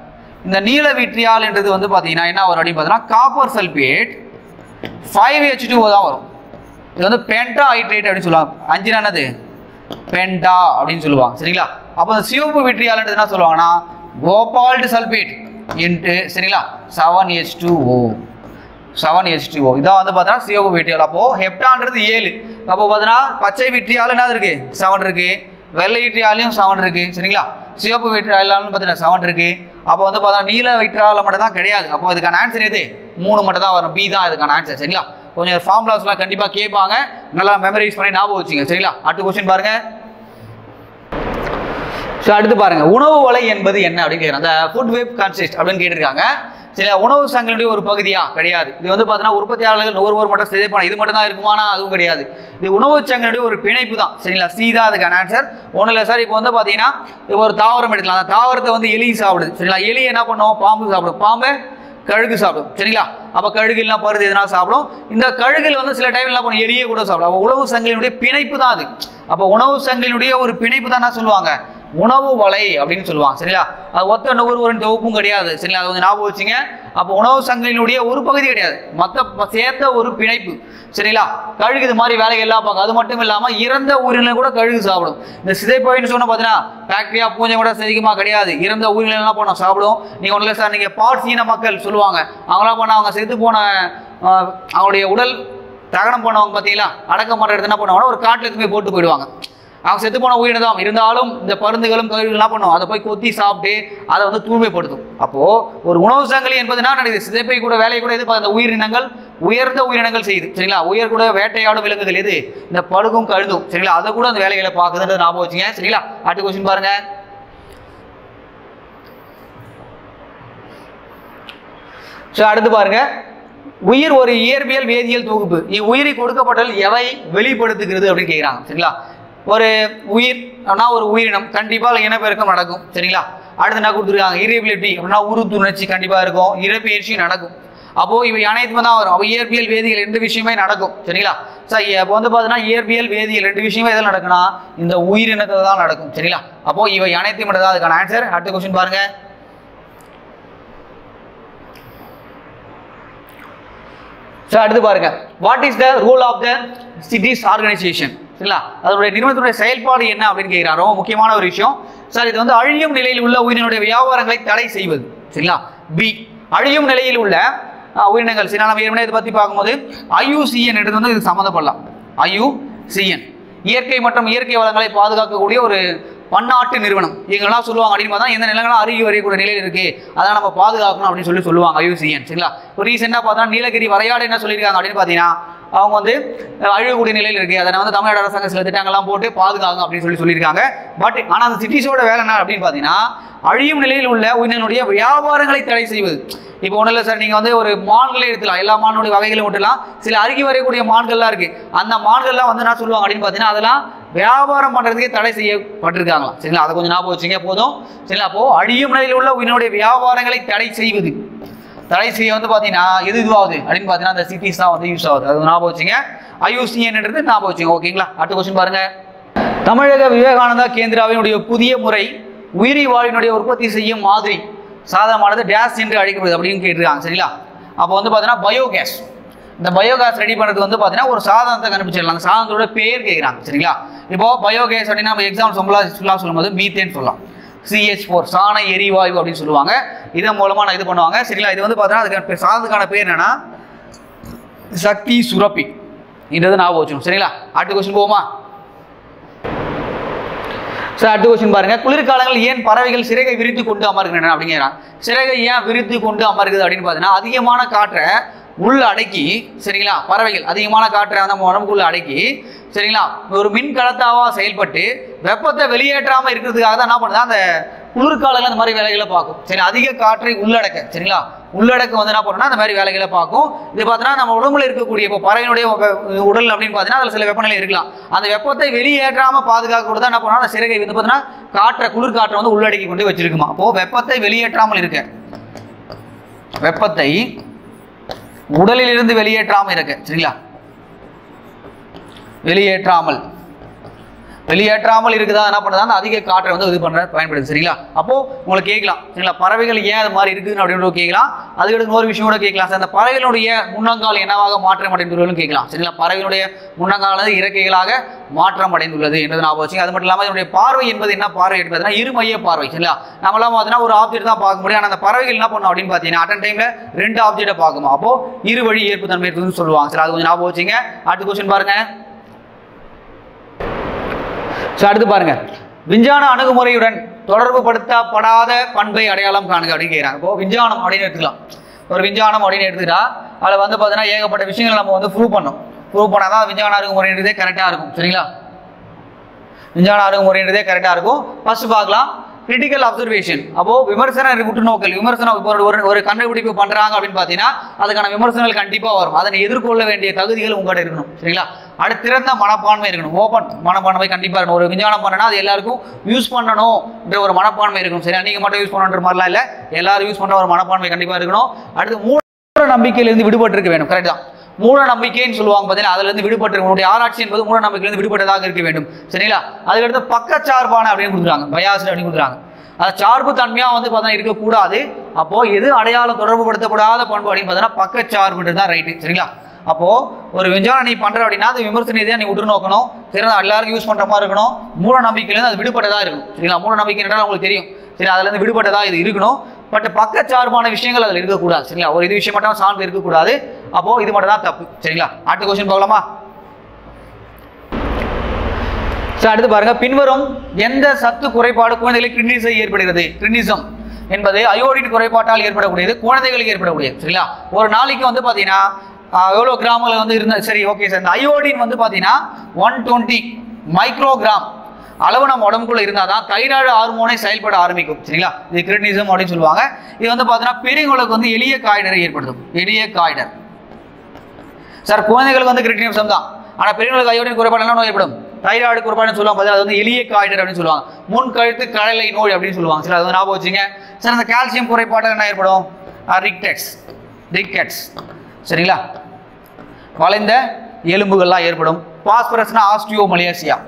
இந்த நீல விட்ரியால் என்றது வந்து பார்த்தீங்கன்னா என்ன வரும் அப்படின்னு பார்த்தீங்கன்னா காப்பர் சல்பேட் 5H2O தான் வரும். இது வந்து பென்டா ஹைட்ரேட் அப்படின்னு சொல்லுவாங்க. 5 என்னது பென்டா அப்படின்னு சொல்லுவாங்க. சரிங்களா? அப்போ இந்த சிவப்பு விட்ரியால் என்ன சொல்லுவாங்கன்னா கோபால்ட் சல்பேட் இன்ட்டு சரிங்களா 7H2O. 7H2O இதான் வந்து பார்த்தீங்கன்னா சிவப்பு விட்ரியால். அப்போ ஹெப்டான்றது 7. அப்போ பார்த்தீங்கன்னா பச்சை விட்ரியால் என்ன இருக்கு 7 இருக்கு, வெள்ளை விட்ரியாலையும் 7 இருக்கு. சரிங்களா? சிவப்பு விட்ரியாலும் பார்த்தீங்கன்னா 7 இருக்கு. அப்போ வந்து பார்த்தீங்கன்னா நீல விட்ரியால் மட்டும் தான் கிடையாது. அப்போ இதுக்கான ஆன்சர் எது? 3 மட்டும் தான் வரும். பி தான் இதுக்கான ஆன்சர். சரிங்களா? கொஞ்சம் ஃபார்முலாஸ்லாம் கண்டிப்பாக கேட்பாங்க, நல்லா மெமரைஸ் பண்ணி ஞாபகம் வச்சுங்க. சரிங்களா? அடுத்த கொஸ்டின் பாருங்க. ஸோ அடுத்து பாருங்க, உணவு வலை என்பது என்ன அப்படின்னு கேட்குறேன். அந்த ஃபுட் வெப் கான்செப்ட் அப்படின்னு கேட்டிருக்காங்க. சரி, உணவு சங்கிலியுடைய ஒரு பகுதியா கிடையாது. இது வந்து பார்த்தீங்கன்னா உற்பத்தியாளர்கள் நுகர்வோர் மட்டும் சிதைப்பான இது மட்டும் தான் இருக்குமானா அதுவும் கிடையாது. இது உணவு சங்கிலியுடைய ஒரு பிணைப்பு தான். சரிங்களா? சி தான் அதுக்கான ஆன்சர். ஒன்றும் இல்லை சார், இப்போ வந்து பார்த்தீங்கன்னா இப்போ ஒரு தாவரம் எடுக்கலாம். அந்த தாவரத்தை வந்து எலி சாப்பிடுது. சரிங்களா? எலி என்ன பண்ணுவோம்? பாம்பு சாப்பிடும், பாம்பு கழுகு சாப்பிடும். சரிங்களா? அப்போ கழுகுலாம் பருது எதனா சாப்பிடும். இந்த கழுகுல வந்து சில டைம் என்ன பண்ணும்? எலியை கூட சாப்பிடும். அப்போ உணவு சங்கிலியுடைய பிணைப்பு தான் அது. அப்போ உணவு சங்கிலியுடைய ஒரு பிணைப்பு தான் என்ன சொல்லுவாங்க? உணவு வலை அப்படின்னு சொல்லுவாங்க. சரிங்களா? அது ஒத்த நுகர்வோரின் தொகுப்பும் கிடையாது. சரிங்களா? அது வந்து ஞாபகம் வச்சுங்க. அப்போ உணவு சங்கிலியினுடைய ஒரு பகுதி கிடையாது, மற்ற சேர்த்த ஒரு பிணைப்பு. சரிங்களா? கழுகு இது மாதிரி வேலைகள் எல்லாம் பார்க்கும். அது மட்டும் இல்லாமல் இறந்த உயிரினங்களை கூட கழுகு சாப்பிடும். இந்த சிதைப்பைன்னு சொன்ன பார்த்தீங்கன்னா பாக்டீரியா பூஞ்சை கூட சிதைக்குமா கிடையாது, இறந்த உயிரினங்கள்லாம் போனால் சாப்பிடும். நீங்கள் ஒன்றும் இல்லை சார், நீங்கள் பார்ட்ஸ் இன மக்கள் சொல்லுவாங்க, அவங்களாம் போனால் அவங்க செத்து போன அவங்களுடைய உடல் தகனம் பண்ணவங்க பார்த்தீங்களா, அடக்கம் பண்ணுற இடத்துல என்ன பண்ணுவாங்கன்னா ஒரு காட்டில் எடுத்து போய் போட்டு போயிடுவாங்க. அவங்க செத்து போன உயிரினம் இருந்தாலும் இந்த பருந்துகளும் கழுகுகள் என்ன பண்ணுவோம்? அதை போய் கொத்தி சாப்பிட்டு அதை வந்து தூய்மைப்படுத்தும். அப்போது ஒரு உணவு சங்கிலி என்பது என்ன நடக்குது? சிதைப்பை கூட வேலையை கூட எது அந்த உயிரினங்கள் உயர்ந்த உயிரினங்கள் செய்யுது. சரிங்களா? உயர் கூட வேட்டையாடும் விலங்குகள் எது? இந்த பழுகும் கழுதும். சரிங்களா? அதை கூட அந்த வேலைகளை பார்க்குதுன்றது ஞாபகம் வச்சுங்க. சரிங்களா? அடுத்த கொஸ்டின் பாருங்க. ஸோ அடுத்து பாருங்க, உயிர் ஒரு இயற்பியல் வேதியியல் தொகுப்பு. இவ்வுயிரி கொடுக்கப்பட்டால் எவை வெளிப்படுத்துகிறது அப்படின்னு கேட்குறாங்க. சரிங்களா? ஒரு உயிர் அப்படின்னா ஒரு உயிரினம் கண்டிப்பாக இனப்பெருக்கம் நடக்கும். சரிங்களா? அடுத்து என்ன கொடுத்துருக்காங்க? இரியபிலிட்டி அப்படின்னா உறுத்துணர்ச்சி கண்டிப்பாக இருக்கும், இறப்பெயர்ச்சி நடக்கும். அப்போது இவை அனைத்துமே தான் வரும். அப்போ இயற்பியல் வேதியியல் 2 விஷயமே நடக்கும். சரிங்களா? சார் இப்போ வந்து பார்த்தீங்கன்னா இயற்பியல் வேதியியல் 2 விஷயமே எதில் நடக்குன்னா இந்த உயிரினத்தில் தான் நடக்கும். சரிங்களா? அப்போது இவை அனைத்தையும் மட்டும் தான் அதுக்கான ஆன்சர். அடுத்த கொஸ்டின் பாருங்க. ஸோ அடுத்து பாருங்க, what is the rule of the cities organisation? சரிங்களா? அதனுடைய நிறுவனத்துடைய செயல்பாடு என்ன அப்படின்னு கேட்குறாங்க. ரொம்ப முக்கியமான ஒரு விஷயம் சார். இது வந்து அழியும் நிலையில் உள்ள உயிரினுடைய வியாபாரங்களை தடை செய்வது. சரிங்களா? பி, அழியும் நிலையில் உள்ள உயிரினங்கள். சரி, நம்ம ஏற்கனவே இதை பற்றி பார்க்கும்போது IUCN எடுத்து வந்து இது சம்மந்தப்படலாம். IUCN இயற்கை மற்றும் இயற்கை வளங்களை பாதுகாக்கக்கூடிய ஒரு பன்னாட்டு நிறுவனம். இவங்கெல்லாம் சொல்லுவாங்க அப்படின்னு பார்த்தா எந்த நிலங்களும் அருகி வரையக்கூடிய நிலையில் இருக்குது, அதான் நம்ம பாதுகாக்கணும் அப்படின்னு சொல்லுவாங்க IUCN. சரிங்களா? இப்போ ரீசெண்டாக பார்த்தா நீலகிரி வரையாடு என்ன சொல்லியிருக்காங்க அப்படின்னு பார்த்தீங்கன்னா அவங்க வந்து அழியக்கூடிய நிலையில் இருக்குது, அதை வந்து தமிழ்நாடு அரசாங்கம் சில திட்டங்கள்லாம் போட்டு பாதுகாங்க அப்படின்னு சொல்லியிருக்காங்க. பட் ஆனால் அந்த சிட்டிஸோட வேலை என்ன அப்படின்னு பார்த்தீங்கன்னா அழியும் நிலையில் உள்ள உயிரினுடைய வியாபாரங்களை தடை செய்வது. இப்போ ஒன்றும் இல்லை சார், நீங்கள் வந்து ஒரு மான்களே எடுத்துலாம், எல்லா மானுடைய வகைகளும் விட்டுலாம். சில அருகி வரக்கூடிய மான்கள்லாம் இருக்குது. அந்த மான்கள்லாம் வந்து என்ன சொல்லுவாங்க அப்படின்னு பார்த்தீங்கன்னா, அதெல்லாம் வியாபாரம் பண்ணுறதுக்கே தடை செய்யப்பட்டிருக்காங்களாம். சரிங்களா, அதை கொஞ்சம் ஞாபகம் வச்சுங்க போதும். சரிங்களா, அப்போ அழியும் நிலையில் உள்ள உயிரினுடைய வியாபாரங்களை தடை செய்வது, தடை செய்ய வந்து பார்த்தீங்கன்னா எது இதுவாகுது அப்படின்னு பார்த்தீங்கன்னா அந்த சிட்டிஸ் தான் வந்து யூஸ் ஆகுது. அது ஞாபகம் வச்சுங்க. IUCNன்றது ஞாபகம் வச்சுங்க. ஓகேங்களா, அடுத்த கொஸ்டின் பாருங்க. தமிழக விவேகானந்தா கேந்திராவினுடைய புதிய முறை உயிரி வாயுனுடைய உற்பத்தி செய்யும் மாதிரி சாதனமானது டேஸ் என்று அழைக்கப்படுது அப்படின்னு கேட்டிருக்காங்க. சரிங்களா, அப்போ வந்து பார்த்தீங்கன்னா பயோகேஸ். இந்த பயோகேஸ் ரெடி பண்ணுறது வந்து பார்த்தீங்கன்னா ஒரு சாதனத்தை கண்டுபிடிச்சிடலாம். அந்த சாதனத்தோட பேர் கேட்குறாங்க. சரிங்களா, இப்போ பயோகேஸ் அப்படின்னா நம்ம எக்ஸாம்பிள் சொல்லலாம் சொல்லும்போது மீத்தேன் சொல்லலாம், CH4 சாண எரிவாயு அப்படின்னு சொல்லுவாங்க. இதன் மூலமாக நான் இது பண்ணுவாங்க. சரிங்களா, இது வந்து பார்த்தீங்கன்னா அதுக்கு சாதனத்துக்கான பேர் என்னன்னா சக்தி சுரப்பி என்றது ஞாபகம் வச்சுக்கணும். சரிங்களா, அடுத்த கொஸ்டின் போவோமா? சார் அடுத்த கொஸ்டின் பாருங்க. குளிர்காலங்கள் ஏன் பறவைகள் சிறகை விரித்து கொண்டு அமர்கின்றன அப்படிங்கிறாங்க. சிறகை ஏன் விரித்து கொண்டு அமர்குது அப்படின்னு பார்த்தீங்கன்னா அதிகமான காற்றை உள்ள அடக்கி, சரிங்களா, பறவைகள் அதிகமான காற்றை நம்ம உடம்புக்குள்ள அடக்கி, சரிங்களா, ஒரு மின் கடத்தாவா செயல்பட்டு வெப்பத்தை வெளியேற்றாமல் இருக்கிறதுக்காக தான் என்ன பண்ணுது, அந்த குளிர்காலங்கள் அந்த மாதிரி வேலைகளை பார்க்கும். சரி, அதிக காற்றை உள்ளடக்க, சரிங்களா, உள்ளடக்க வந்து என்ன பண்ணணும்னா அந்த மாதிரி வேலைகளை பார்க்கும். இது பார்த்தீங்கன்னா நம்ம உடம்புல இருக்கக்கூடிய இப்போ பறவையினுடைய உடல் அப்படின்னு பார்த்தீங்கன்னா அதில் சில வெப்பநிலை இருக்கலாம். அந்த வெப்பத்தை வெளியேற்றாமல் பாதுகாக்க கூட தான் என்ன பண்ணணும், அந்த சிறகை வந்து பார்த்தீங்கன்னா காற்றை குளிர்காற்றை வந்து உள்ளடக்கி கொண்டு வச்சிருக்குமா. அப்போ வெப்பத்தை வெளியேற்றாமல் இருக்க, வெப்பத்தை உடலில் இருந்து வெளியேற்றாமல் இருக்க, சரிங்களா, வெளியேற்றாமல் இருக்குதா என்ன பண்ணுறதா அந்த அதிக காற்றை வந்து இது பண்ணுற பயன்படுது. சரிங்களா, அப்போ உங்களுக்கு கேட்கலாம், சரிங்களா, பறவைகள் ஏன் அது மாதிரி இருக்குது அப்படின்னு கேட்கலாம். அதுக்கு இன்னொரு விஷயம் கூட கேட்கலாம் சார், அந்த பறவைகளுடைய முன்னங்கால் என்னவாக மாற்றம் அடைந்துள்ளதுன்னு கேட்கலாம். சரிங்களா, பறவைகளுடைய முன்னங்கால் இறக்கைகளாக மாற்றம் அடைந்துள்ளது என்றது ஞாபகம் வச்சுங்க. அது மட்டும் இல்லாமல் இதனுடைய பார்வை என்பது என்ன பார்வை பார்த்தீங்கன்னா இருமைய பார்வை. சரிங்களா, நம்மளாம் பார்த்தீங்கன்னா ஒரு ஆப்ஜெக்ட் தான் பார்க்க முடியும். ஆனால் அந்த பறவைகள் என்ன பண்ணும் அப்படின்னு பார்த்தீங்கன்னா அட்டன் டைம்ல 2 ஆப்ஜெக்டை பார்க்குமா. அப்போ இருவழி ஏற்பு தன்மை இருக்குதுன்னு சொல்லுவாங்க. சரி, அது கொஞ்சம் ஞாபகம் வச்சுங்க. அடுத்த கொஸ்டின் பாருங்க. அடுத்து பாருங்க, விஞ்ஞான அணுகுமுறையுடன் தொடர்பு படுத்தப்படாத பண்பை அடையாளம் காணுங்க அப்படின்னு கேட்குறாங்க. இப்போ விஞ்ஞானம் அப்படின்னு எடுத்துக்கலாம். ஒரு விஞ்ஞானம் அப்படின்னு எடுத்துக்கிட்டா அதில் வந்து பார்த்தீங்கன்னா ஏகப்பட்ட விஷயங்கள் நம்ம வந்து ப்ரூவ் பண்ணால் தான் விஞ்ஞான அணுகுமுறைன்றதே கரெக்டாக இருக்கும். சரிங்களா, விஞ்ஞான அணுகுமுறைன்றதே கரெக்டாக இருக்கும். ஃபர்ஸ்ட் பார்க்கலாம் கிரிட்டிக்கல் அப்சர்வேஷன். அப்போ விமர்சன உற்றுநோக்கல், விமர்சனம் ஒரு கண்டுபிடிப்பு பண்றாங்க அப்படின்னு பார்த்தீங்கன்னா அதுக்கான விமர்சனங்கள் கண்டிப்பாக வரும். அதனை எதிர்கொள்ள வேண்டிய தகுதிகள் உங்கள்கிட்ட இருக்கணும். சரிங்களா, அடுத்து திறந்த மனப்பான்மை இருக்கணும். ஓப்பன் மனப்பான்மை கண்டிப்பாக இருக்கணும். ஒரு விஞ்ஞானம் பண்ணனா அது எல்லாருக்கும் யூஸ் பண்ணணும்ன்ற ஒரு மனப்பான்மை இருக்கணும். சரியா, நீங்கள் மட்டும் யூஸ் பண்ணணுன்ற மாதிரிலாம் இல்லை, எல்லாரும் யூஸ் பண்ணுற ஒரு மனப்பான்மை கண்டிப்பாக இருக்கணும். அடுத்து மூட நம்பிக்கையிலிருந்து விடுபட்டு இருக்க வேண்டும். கரெக்ட் தான், மூட நம்பிக்கைன்னு சொல்லுவாங்க பார்த்தீங்கன்னா அதுல இருந்து விடுபட்டு உங்களுடைய ஆராய்ச்சி என்பது மூட நம்பிக்கையிலிருந்து விடுபட்டதாக இருக்க வேண்டும். சரிங்களா, அதுக்கடுத்து பக்கச்சார்பான அப்படின்னு கொடுக்குறாங்க, பயாஸ் அப்படின்னு கொடுக்குறாங்க. அது சார்பு தன்மையா வந்து பார்த்தீங்கன்னா இருக்கக்கூடாது. அப்போ எது அடையாளம் தொடர்பு படுத்தப்படாத பண்பு அப்படின்னு பார்த்தீங்கன்னா பக்கச்சார்புன்றது தான் ரைட்டு. சரிங்களா, அப்போ ஒரு விஞ்ஞானம் நீ பண்ற அப்படின்னா அது விமர்சனத்தை நீ உற்று நோக்கணும். சரி, எல்லாருக்கும் யூஸ் பண்ற மாதிரி இருக்கணும். மூட நம்பிக்கையிலேருந்து அது விடுபட்டதா இருக்கும். சரிங்களா, மூட நம்பிக்கை என்றால் உங்களுக்கு தெரியும். சரி, அதுல இருந்து விடுபட்டதா இது இருக்கணும். பட் பக்கச்சார்பான விஷயங்கள் அதில் இருக்கக்கூடாது. சரிங்களா, ஒரு இது விஷயம் மட்டும் சார்ந்து இருக்கக்கூடாது. அப்போ இது மட்டும் தான் தப்பு. சரிங்களா, அடுத்த கொஸ்டின் பார்க்கலாமா? அடுத்து பாருங்க, பின்வரும் எந்த சத்து குறைபாடு குழந்தைகளுக்கு கிட்னிஸை ஏற்படுகிறது? கிட்னிசம் என்பது அயோடின் குறைபாட்டால் ஏற்படக்கூடியது, குழந்தைகளுக்கு ஏற்படக்கூடியது. சரிங்களா, ஒரு நாளைக்கு வந்து பார்த்தீங்கன்னா எவ்வளோ கிராமில் வந்து இருந்தா சரி ஓகே சார், இந்த அயோடின் வந்து பார்த்தீங்கன்னா 120 மைக்ரோகிராம் அளவு நம்ம உடம்புக்குள்ள இருந்தால் தான் தைராய்டு ஹார்மோனை செயல்பட ஆரம்பிக்கும். சரிங்களா, இது கிரிட்டினிசம் அப்படின்னு சொல்லுவாங்க. இது வந்து பார்த்தீங்கன்னா பெரியவங்களுக்கு வந்து எளிய காய்டரை ஏற்படுத்தும். எளிய காய்டர் சார், குழந்தைகளுக்கு வந்து கிரிட்டினிசம் தான். ஆனால் பெரியவங்களுக்கு அயோடின் குறைபாடு என்ன நோய் ஏற்படும்? தைராய்டு குறைபாடுன்னு சொல்லுவாங்க. அது வந்து எளிய காய்டர் அப்படின்னு சொல்லுவாங்க. முன் கழுத்து கடலை நோய் அப்படின்னு சொல்லுவாங்க. சரி, அது வந்து ஞாபகம் வச்சுங்க. சார், அந்த கால்சியம் குறைபாடு என்ன ஏற்படும்? ரிக்கெட்ஸ். சரிங்களா, வளைந்த எலும்புகள்லாம் ஏற்படும். பாஸ்பரஸ்னா ஆஸ்டியோமலேசியா.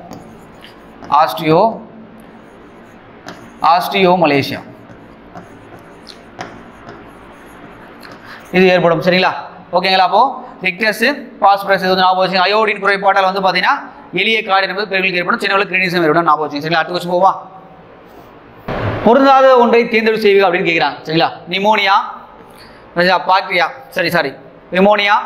இது ஏற்படும். சரிங்களா, ஓகேங்களா. அப்போ ரிக்டஸ், பாஸ்பரஸ் இது ஞாபகம் வச்சுங்க. அயோடின் குறைபாட்டால் வந்து பார்த்தீங்கன்னா எளிய காய்டர் என்பது பெரியவர்களுக்கு ஏற்படும், சின்னவர்களுக்கு கிரிட்டினிசம் ஏற்படும். ஞாபகம் வச்சுங்க. சரிங்களா, அடுத்த கொஸ்டின் போவா. பொருந்தாத ஒன்றை தேர்ந்தெடுப்பு செய்வீங்க அப்படின்னு கேட்குறாங்க. சரிங்களா, நிமோனியா, பாக்டீரியா, நிமோனியா,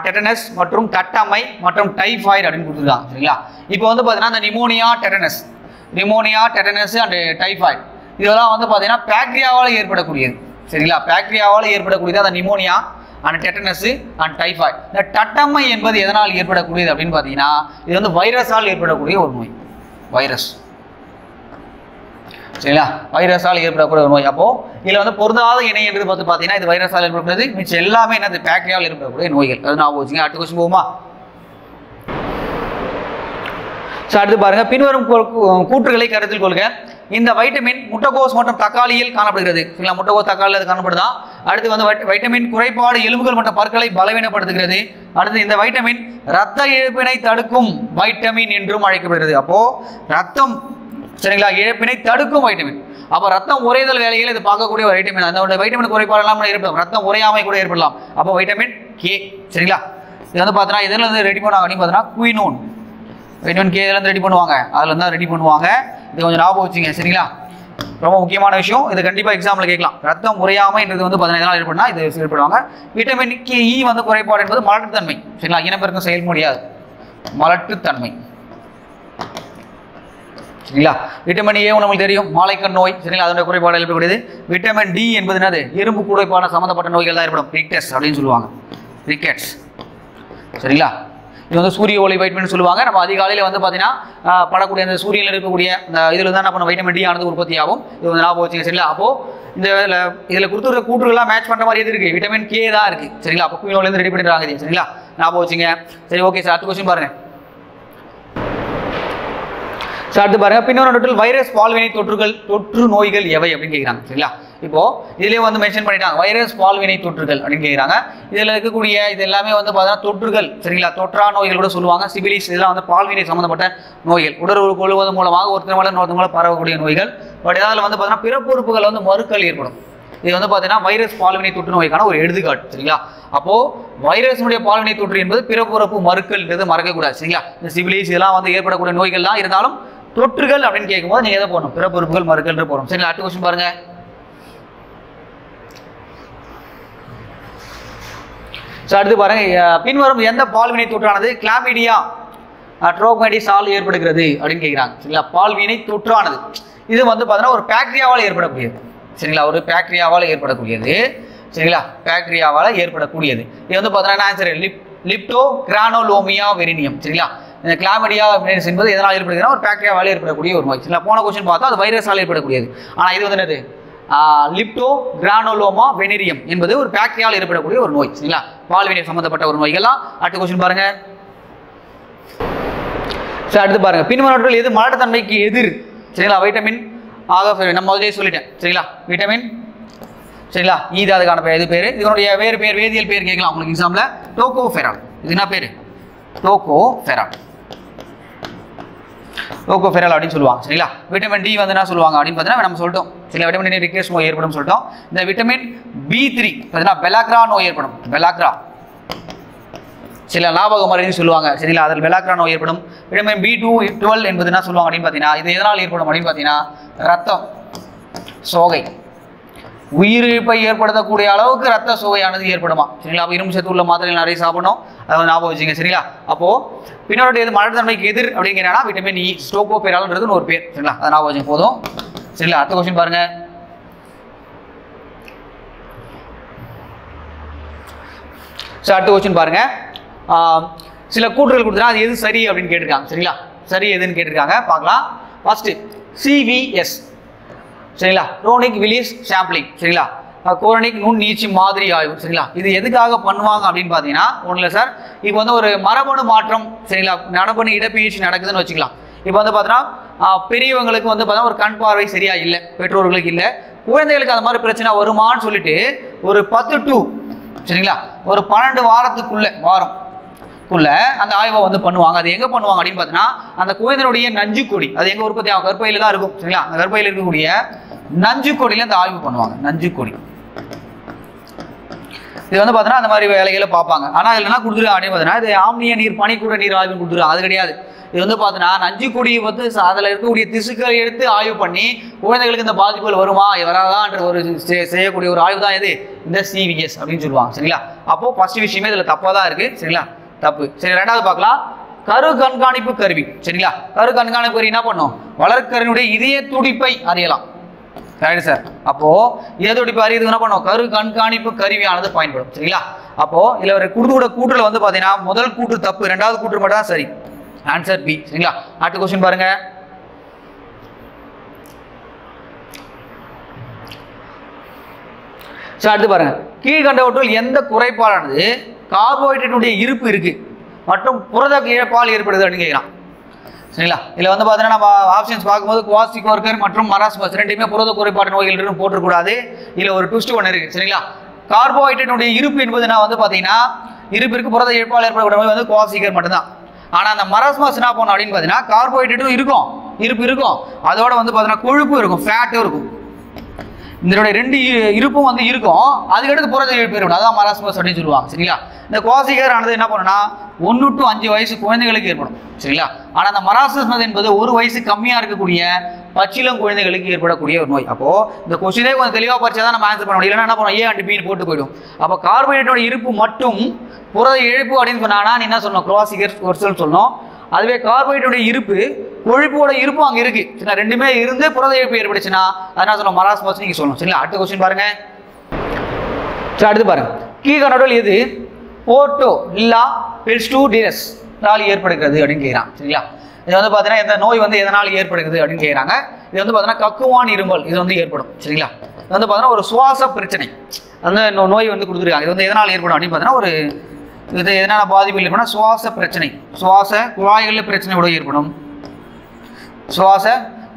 டெட்டனஸ் மற்றும் தட்டம்மை மற்றும் டைஃபாய்டு அப்படின்னு கொடுத்துருக்காங்க. சரிங்களா, இப்போ வந்து பார்த்தீங்கன்னா இந்த நிமோனியா, டெட்டனஸ் அண்ட் டைஃபாய்டு இதெல்லாம் வந்து பார்த்தீங்கன்னா பாக்டீரியாவால் ஏற்படக்கூடியது. சரிங்களா, பாக்டீரியாவால் ஏற்படக்கூடியது அந்த pneumonia and tetanus and typhoid. இந்த தட்டம்மை என்பது எதனால் ஏற்படக்கூடியது அப்படின்னு பார்த்தீங்கன்னா இது வந்து வைரஸால் ஏற்படக்கூடிய ஒரு நோய். வைரஸ் சரிங்களா? வைரஸால் ஏற்படக்கூடிய ஒரு நோய். அப்போ இதுல வந்து பொருந்தாத இணை என்று பார்த்தீங்கன்னா இது வைரஸால் ஏற்படக்கூடியது, மிச்சம் எல்லாமே என்னது பாக்டீரியாவால் ஏற்படக்கூடிய நோய்கள். அது ஞாபகம் வச்சுங்க. அடுத்த கொஸ்டின் போகுமா? அடுத்து பாருங்க, பின்வரும் கூற்றுகளை கருத்தில் கொள்க. இந்த வைட்டமின் முட்டைகோஸ் மற்றும் தக்காளியில் காணப்படுகிறது. சரிங்களா? முட்டைகோஸ் தக்காளியில் அது காணப்படுதா? அடுத்து வந்து வைட்டமின் குறைபாடு எலும்புகள் மற்றும் பற்களை பலவீனப்படுத்துகிறது. அடுத்து இந்த வைட்டமின் இரத்த இழப்பினை தடுக்கும் வைட்டமின் என்றும் அழைக்கப்படுகிறது. அப்போ ரத்தம், சரிங்களா, இழப்பினை தடுக்கும் வைட்டமின். அப்போ ரத்தம் உறைதல் வேலையில் இது பார்க்கக்கூடிய ஒரு வைட்டமின். அந்த வைட்டமின் குறைபாடு எல்லாம் ஏற்படும், ரத்தம் உறையாமை கூட ஏற்படலாம். அப்போ வைட்டமின் கே. சரிங்களா? இது வந்து பார்த்தீங்கன்னா இதில் வந்து ரெடி பண்ணுவாங்க அப்படின்னு பார்த்தீங்கன்னா குயினோன். வைட்டமின் கே இதில் ரெடி பண்ணுவாங்க, அதில் தான் ரெடி பண்ணுவாங்க. இது கொஞ்சம் ஞாபகம் வச்சுங்க. சரிங்களா? ரொம்ப முக்கியமான விஷயம், இது கண்டிப்பாக எக்ஸாம்பிள் கேட்கலாம். ரத்தம் உறையாமைன்றது வந்து 15 ஏற்படுனா இது ஏற்படுவாங்க. விட்டமின் கே இ வந்து குறைபாடு என்பது மலட்டுத்தன்மை. சரிங்களா? இனப்பெருக்கம் செயல் முடியாது, மலட்டுத்தன்மை. சரிங்களா? விட்டமின் ஏ உங்களுக்கு தெரியும், மாலைக்கண் நோய். சரிங்களா? அதோட குறைபாடு ஏற்படக்கூடியது. விட்டமின் டி என்பது என்னது? எறும்பு குறைபாடு சம்பந்தப்பட்ட நோய்கள் தான் ஏற்படும். ரிக்கெட்ஸ் அப்படின்னு சொல்லுவாங்க, ரிக்கெட்ஸ். சரிங்களா? இது வந்து சூரிய ஒளி வைட்டமின் சொல்லுவாங்க. நம்ம அதிகாலையில் வந்து பார்த்தீங்கன்னா படக்கூடிய அந்த சூரியனில் இருக்கக்கூடிய இந்த இதில் தான் என்ன பண்ண வைட்டமின் டி ஆனது உற்பத்தி ஆகும். இது வந்து ஞாபகம் வச்சுங்க. சரிங்களா? அப்போ இந்த இதில் கொடுத்துருக்க கூற்றுகள்லாம் மேட்ச் பண்ணுற மாதிரி எது இருக்குது? விட்டமின் கே தான் இருக்குது. சரிங்களா? அப்போ குயினோலேருந்து ரெடி பண்ணிடுறாங்க இது. சரிங்களா? ஞாபகம் வச்சுங்க. சரி, ஓகே சார். அடுத்த கொஸ்டின் பாருங்க. அடுத்து பாருங்க, பின்னொரு வைரஸ் பால்வினை தொற்று நோய்கள் எவை அப்படின்னு கேட்குறாங்க. சரிங்களா? இப்போ இதுலேயே வந்து மென்ஷன் பண்ணிட்டாங்க வைரஸ் பால்வினை தொற்றுகள் அப்படின்னு கேட்குறாங்க. இதில் இருக்கக்கூடிய இது எல்லாமே வந்து பார்த்தீங்கன்னா தொற்றுகள். சரிங்களா? தொற்றா நோய்கள் கூட சொல்லுவாங்க. சிபிலிஸ் இதெல்லாம் வந்து பால்வினை சம்மந்தப்பட்ட நோய்கள். உடல் கொள்வது மூலமாக ஒருத்தர் மேலே இன்னொருத்தர் மேலே பரவக்கூடிய நோய்கள். பட் இதில் வந்து பார்த்தீங்கன்னா பிறப்புறுப்புகள் வந்து மறுக்கல் ஏற்படும். இது வந்து பார்த்தீங்கன்னா வைரஸ் பால்வினை தொற்று நோய்க்கான ஒரு எடுத்துக்காட்டு. சரிங்களா? அப்போ வைரஸினுடைய பால்வினை தொற்று என்பது பிறப்புறுப்பு மறுக்கல்ன்றது மறக்கக்கூடாது. சரிங்களா? இந்த சிபிலிஸ் இதெல்லாம் வந்து ஏற்படக்கூடிய நோய்கள் தான் இருந்தாலும் தொற்றுகள் அப்படின்னு கேட்கும்போது நீங்க எதை போடணும்? பிறப்புறுப்புகள் மறுக்கல் போடணும். சரிங்களா? அடுத்த கொஸ்டின் பாருங்க. அடுத்து பாருங்க, பின்வரும் எந்த பால்வினை தொற்றானது கிளாமிடியா ட்ரோகோமைடிஸால் ஏற்படுகிறது அப்படின்னு கேட்குறாங்க. சரிங்களா? பால்வினை தொற்றானது இது வந்து பார்த்தீங்கன்னா ஒரு பாக்டீரியாவால் ஏற்படக்கூடியது. சரிங்களா? ஒரு பாக்டீரியாவால் ஏற்படக்கூடியது. சரிங்களா? பாக்டீரியாவால் ஏற்படக்கூடியது. இது வந்து பார்த்தீங்கன்னா ஆன்சர் லிப்டோ கிரானோலோமியா வெரினியம். சரிங்களா? இந்த கிளாமிடியா என்பது எதனால் ஏற்படுகிறதுனா ஒரு பாக்டீரியாவால் ஏற்படக்கூடிய ஒரு நோய். சரிங்களா? போன கொஸ்டின் பார்த்தா அது வைரஸால் ஏற்படக்கூடியது. ஆனால் இது வந்து என்னது? லிப்டோ கிரானோலோமா வெனீரியம் என்பது ஒரு பாக்டீரியாவால் ஏற்படக்கூடிய ஒரு நோய். சரிங்களா? பால்வினை சம்பந்தப்பட்ட ஒரு நோய்கள்லாம். அடுத்த கொஸ்டின் பாருங்க. அடுத்து பாருங்க, பின்வருவற்றில் எது மலட்டுத்தன்மைக்கு எதிர்? சரிங்களா? வைட்டமின் ஆக நம்ம முதலே சொல்லிட்டேன். சரிங்களா? விட்டமின், சரிங்களா, இது அதுக்கான பேர். இது பேர், இதனுடைய வேறு பேர், வேதியியல் பேர் கேட்கலாம் உங்களுக்கு எக்ஸாம்ல. டோகோஃபெரால். இது என்ன பேர்? டோகோஃபெரால். டோகோஃபெரால் அப்படின்னு சொல்லுவாங்க. சரிங்களா? விட்டமின் டி வந்து என்ன சொல்லுவாங்க அப்படின்னு பார்த்தீங்கன்னா நம்ம சொல்லிட்டோம். சரிங்களா? விட்டமின் டி ரிக்கெட்ஸ் நோய் ஏற்படும் சொல்லிட்டோம். இந்த விட்டமின் B3 பார்த்தீங்கன்னா பெலாக்ரா நோய் ஏற்படும். பெலாக்ரா சில லாபக மருந்து சொல்லுவாங்க. சரிங்களா? அதில் பெலாக்ரா நோய் ஏற்படும். விட்டமின் B12 என்பது என்ன சொல்லுவாங்க அப்படின்னு பார்த்தீங்கன்னா இது எதனால் ஏற்படும் அப்படின்னு பார்த்தீங்கன்னா ரத்தம் சோகை, உயிரிழப்பை ஏற்படுத்தக்கூடிய அளவுக்கு ரத்த சோகையானது ஏற்படுமா. சரிங்களா? அப்போ இரும்பு சத்து உள்ள மாத்திரைகள் நிறைய சாப்பிடணும், அதை ஞாபகம் வச்சுங்க. சரிங்களா? அப்போ பின்னோட எது மலட்டுத்தன்மைக்கு எதிர் அப்படிங்கிறனா விட்டமின் இ, ஸ்டோகோபெரால்ன்றது ஒரு பேர். சரிங்களா? அதை ஞாபகம் வச்சுங்க போதும். சரிங்களா? அடுத்த கொஸ்டின் பாருங்க. அடுத்த கொஸ்டின் பாருங்க. சில கூற்றுகள் கொடுத்தா அது எது சரி அப்படின்னு கேட்டிருக்காங்க. சரிங்களா? சரி எதுன்னு கேட்டிருக்காங்க, பார்க்கலாம். First CVS. சரிங்களா? Crony Willis sampling. சரிங்களா? குரோனிக் நுண்ணீட்சி மாதிரி ஆய்வு. சரிங்களா? இது எதுக்காக பண்ணுவாங்க அப்படின்னு பார்த்தீங்கன்னா ஒன்றும் இல்லை சார், இப்போ வந்து ஒரு மரபணு மாற்றம், சரிங்களா, மரபணு இடப்பெயர்ச்சி நடக்குதுன்னு வச்சுக்கலாம். இப்போ வந்து பார்த்தீங்கன்னா பெரியவங்களுக்கு வந்து பார்த்தீங்கன்னா ஒரு கண் பார்வை சரியா இல்லை, பெற்றோர்களுக்கு இல்லை, குழந்தைகளுக்கு அந்த மாதிரி பிரச்சனை வருமானு சொல்லிட்டு ஒரு 10 to சரிங்களா ஒரு 12 வாரத்துக்குள்ள அந்த ஆய்வை வந்து பண்ணுவாங்க. அது எங்க பண்ணுவாங்க அப்படின்னு பார்த்தீங்கன்னா அந்த குழந்தையுடைய நஞ்சுக்கொடி, அது எங்க உற்பத்தி ஆகும்? கர்ப்பையில தான் இருக்கும். சரிங்களா? அந்த கர்ப்பையில் இருக்கக்கூடிய நஞ்சுக்கொடியில அந்த ஆய்வு பண்ணுவாங்க. நஞ்சுக்கொடி இது வந்து பார்த்தீங்கன்னா அந்த மாதிரி வேலைகளை பார்ப்பாங்க. ஆனால் இதில் என்ன கொடுத்துருக்காங்க அப்படின்னு பார்த்தீங்கன்னா இது ஆம்னிய நீர் பனிக்கூட நீர் ஆய்வு கொடுத்துருக்காங்க. அது கிடையாது. இது வந்து பார்த்தீங்கன்னா நஞ்சுக்கொடி வந்து அதில் இருக்கக்கூடிய திசுக்களை எடுத்து ஆய்வு பண்ணி குழந்தைகளுக்கு இந்த பாதிப்புகள் வருமா வராதான்ற ஒரு செய்யக்கூடிய ஒரு ஆய்வு தான் இது இந்த CVS அப்படின்னு சொல்லுவாங்க. சரிங்களா? அப்போ ஃபர்ஸ்ட் விஷயமே இதில் தப்பாக தான் இருக்கு. சரிங்களா? தப்பு. சரி, ரெண்டாவது பார்க்கலாம். கரு கண்காணிப்பு கருவி. சரிங்களா? கரு கண்காணிப்பு கருவி என்ன பண்ணும்? வளர்க்கருனுடைய இதய துடிப்பை அறியலாம். Right sir. அப்போ இதய துடிப்பு அறியறது என்ன பண்ணும்? கரு கண்காணிப்பு கருவியானது பயன்படும். சரிங்களா? அப்போ இதுல ஒரு கூற்றுல வந்து பாத்தீங்கன்னா முதல் கூற்று தப்பு, ரெண்டாவது கூற்று மட்டும் தான் சரி. Answer B. சரிங்களா? அடுத்த கொஸ்டின் பாருங்க. ஸோ அடுத்து பாருங்க, கீழ்கண்டவற்றுள் எந்த குறைபாடானது கார்போஹைட்ரேட்டுடைய இருப்பு இருக்கு மற்றும் புரத இழப்பால் ஏற்படுது அப்படின்னு கேட்கலாம். சரிங்களா? இதில் வந்து பார்த்தீங்கன்னா நம்ம ஆப்ஷன்ஸ் பார்க்கும்போது குவாஸ்டிகோர்கர் மற்றும் மராஸ்மஸ் ரெண்டுமே புரத குறைபாடு நோய்கள் போட்டுக்கூடாது. இதில் ஒரு ட்விஸ்ட் ஒன்று இருக்குது. சரிங்களா? கார்போஹைட்ரேட்டுடைய இருப்பு என்பது நான் வந்து பார்த்தீங்கன்னா இருப்பிற்கு புரத இழப்பால் ஏற்படக்கூடிய நோய் வந்து குவாஸ்டிகர் மட்டும்தான். ஆனால் அந்த மராஸ்மஸ் என்ன பண்ணணும் அப்படின்னு பார்த்தீங்கன்னா கார்போஹைட்ரேட்டும் இருக்கும், இருப்பு இருக்கும், அதோட வந்து பார்த்தீங்கன்னா கொழுப்பும் இருக்கும், ஃபேட்டும் இருக்கும். இதனுடைய ரெண்டு இருப்பும் வந்து இருக்கும், அதுக்கடுத்து புரத இழப்பு ஏற்படும். அதான் மராஸ்மஸ் அப்படின்னு சொல்லுவாங்க. சரிங்களா? இந்த குவாஸ்டிகர் ஆனது என்ன பண்ணுன்னா 1 to 5 வயசு குழந்தைகளுக்கு ஏற்படும். சரிங்களா? ஆனால் அந்த மராஸ்மஸ் என்பது 1 வயசு கம்மியாக இருக்கக்கூடிய பச்சிளம் குழந்தைகளுக்கு ஏற்படக்கூடிய ஒரு நோய். அப்போ இந்த கொஸ்டினே கொஞ்சம் தெளிவாக படிச்சா தான் நம்ம ஆன்சர் பண்ண முடியும். இல்லைன்னா என்ன பண்ணுவோம், A and B போட்டு போயிடும். அப்போ கார்போஹைட்ரேட்டோட இருப்பு மட்டும் புரத இழப்பு அப்படின்னு சொன்னாங்கன்னா நீ என்ன சொல்லணும், குவாஸ்டிகர் ஒரிசல் சொல்லணும். அதுவே கார்போஹைட்ரேட்டோட இருப்பு கொழுப்போட இருப்பும் அங்கே இருக்கு. சரிங்களா? ரெண்டுமே இருந்து புரத இழப்பு ஏற்படுச்சுன்னா அதனால சொல்லணும் மராஸ்மஸ் நீங்க சொல்லணும். சரிங்களா? அடுத்த கொஸ்டின் பாருங்க. சரி, அடுத்து பாருங்க, கீழ்கண்டவற்றுள் எது போர்ட்டோ இல்லா பெஸ்டூடினஸ் ஏற்படுகிறது அப்படின்னு கேட்குறான். சரிங்களா? இது வந்து பார்த்தீங்கன்னா இந்த நோய் வந்து எதனால் ஏற்படுகிறது அப்படின்னு கேட்குறாங்க. இது வந்து பார்த்தீங்கன்னா கக்குவான் இருமல் இது வந்து ஏற்படும். சரிங்களா? இது வந்து பார்த்தீங்கன்னா ஒரு சுவாச பிரச்சனை அந்த நோய் வந்து கொடுத்துருக்காங்க. இது வந்து எதனால் ஏற்படும் அப்படின்னு பார்த்தீங்கன்னா ஒரு இது எதனால் பாதிப்பு ஏற்படும், சுவாச பிரச்சனை, சுவாச குழாய்களில் பிரச்சனையோட ஏற்படும், சுவாச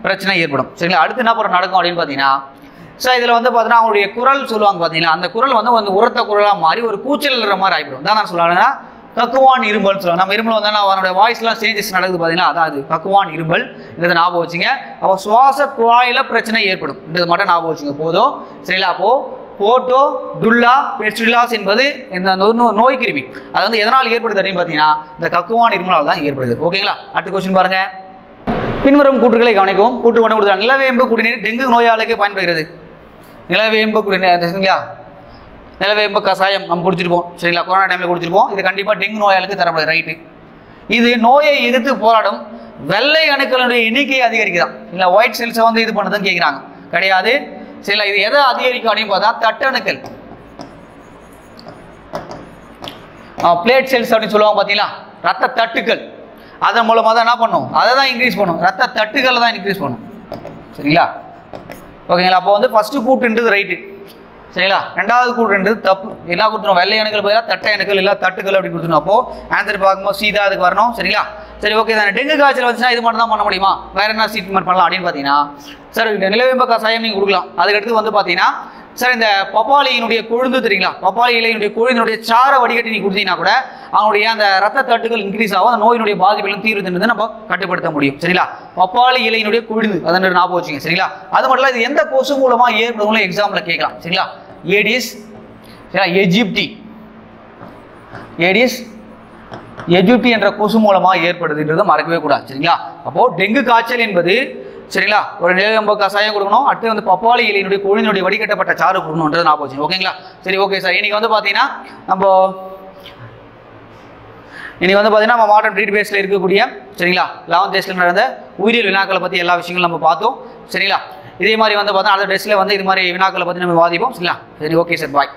பிரச்சனை ஏற்படும். சரிங்களா? அடுத்து என்ன பண்ண நடக்கும் அப்படின்னு பார்த்தீங்கன்னா சார் இதில் வந்து பார்த்தீங்கன்னா அவங்களுடைய குரல் சொல்லுவாங்க பார்த்தீங்கன்னா அந்த குரல் வந்து உரத்த குரலாக மாறி ஒரு கூச்சல் மாதிரி ஆகிடும். தான் நான் சொல்லுவாங்கன்னா கக்குவான் இரும்பல்னு சொல்லுவாங்க. நம்ம இரும்பல் வந்து அவனோட வாய்ஸ்லாம் சேஞ்சஸ் நடக்குது பார்த்தீங்கன்னா அதான் அது கக்குவான் இரும்பல். இதை ஞாபகம் வச்சுங்க. அப்போ சுவாச குழாயில் பிரச்சனை ஏற்படும், இதை மட்டும் ஞாபகம் வச்சுங்க போதும். சரிங்களா? அப்போ போர்ட்டோ டுல்லா பெஸ்டுலாஸ் என்பது இந்த நோய் கிருமி அது வந்து எதனால் ஏற்படுது அப்படின்னு பார்த்தீங்கன்னா இந்த கக்குவான் இருமலால் தான் ஏற்படுது. ஓகேங்களா? அடுத்த கொஸ்டின் பாருங்க. பின்வரும் கூற்றுகளை கவனிக்கவும். கூற்று ஒன்று கொடுத்தாங்க, நிலவேம்பு குடிநீர் டெங்கு நோயாளிக்கு பயன்படுகிறது. நிலவேம்பு குடிநீர் சரிங்களா? நிலவேம்பு கசாயம் நம்ம குடிச்சிருப்போம். சரிங்களா? கொரோனா டைமில் குடிச்சிருப்போம். இது கண்டிப்பாக டெங்கு நோயாளிக்கு தரப்படுது. ரைட்டு. இது நோயை எதிர்த்து போராடும் வெள்ளை அணுக்களுடைய எண்ணிக்கையை அதிகரிக்குதான். இல்லை ஒயிட் செல்ஸை வந்து இது பண்ணுதுன்னு கேட்குறாங்க. கிடையாது. சரிங்களா? இது எதை அதிகரிக்கும் அப்படின்னு பார்த்தா தட்டணுக்கள், பிளேட் செல்ஸ் அப்படின்னு சொல்லுவாங்க பார்த்தீங்களா, ரத்த தட்டுக்கள். அதன் மூலமாக தான் என்ன பண்ணும், அதை தான் இன்க்ரீஸ் பண்ணும், ரத்த தட்டுக்களை தான் இன்க்ரீஸ் பண்ணும். சரிங்களா? ஓகேங்களா? அப்போ வந்து ஃபர்ஸ்ட் கூட்டுன்றது ரைட்டு. சரிங்களா? ரெண்டாவது கூட்டுன்றது தப்பு. என்ன கொடுத்துரும், வெள்ளை அணுக்கள் பதிலாக தட்டை அணுக்கள் இல்லை தட்டுக்கள் அப்படி கொடுத்துரும். அப்போ ஆன்சர் பார்க்கும்போது சீதா அதுக்கு வரணும். சரிங்களா? சரி, ஓகே தானே. டெங்கு காய்ச்சல் வந்துச்சுன்னா இது மட்டும் தான் பண்ண முடியுமா, வேற என்ன ட்ரீட்மெண்ட் பண்ணலாம் அப்படின்னு பார்த்தீங்கன்னா சார் இந்த நிலவேம்பு கசாயம் நீங்கள் கொடுக்கலாம். அதுக்கடுத்து வந்து பார்த்தீங்கன்னா சார் இந்த பப்பாளியினுடைய கொழுந்து தெரியுங்களா, பப்பாளி இலையினுடைய கொழுந்தினுடைய சார வடிகட்டி நீ கொடுத்தீங்கன்னா கூட அவனுடைய அந்த ரத்த தட்டுகள் இன்க்ரீஸ் ஆகும், அந்த நோயினுடைய பாதிப்புகளும் தீர்வுன்றது நம்ம கட்டுப்படுத்த முடியும். சரிங்களா? பப்பாளி இலையினுடைய கொழுந்து அதை ஞாபகம் வச்சுங்க. சரிங்களா? அது மட்டும் இல்லை, இது எந்த கொசு மூலமாக ஏற்படுதுன்னு எக்ஸாம்பிள் கேட்கலாம். சரிங்களா? ஏடிஸ் எஜிப்டி, ஏடிஸ் எஜிப்டி என்ற கொசு மூலமாக ஏற்படுதுன்றதை மறக்கவே கூடாது. சரிங்களா? அப்போ டெங்கு காய்ச்சல் என்பது சரிங்களா ஒரு நிலவேம்பு கசாயம் கொடுக்கணும். அடுத்து வந்து பப்பாளி இலையினுடைய கொழுந்தினுடைய வடிகட்டப்பட்ட சாறு கொடுக்கணுன்றது ஞாபகம் வச்சுங்க. ஓகேங்களா? சரி, ஓகே சார். இன்னைக்கு வந்து பார்த்தீங்கன்னா நம்ம மாடர்ன் ட்ரீட் பேஸில் இருக்கக்கூடிய சரிங்களா 11th டெஸ்ட்டில் நடந்த உயிரியல் வினாக்களை பற்றி எல்லா விஷயங்களும் நம்ம பார்த்தோம். சரிங்களா? இதே மாதிரி வந்து பார்த்தா அடுத்த டெஸ்ட்டில் வந்து இது மாதிரி வினாக்களை பற்றி நம்ம வாதிப்போம். சரிங்களா? சரி, ஓகே சார், பாய்.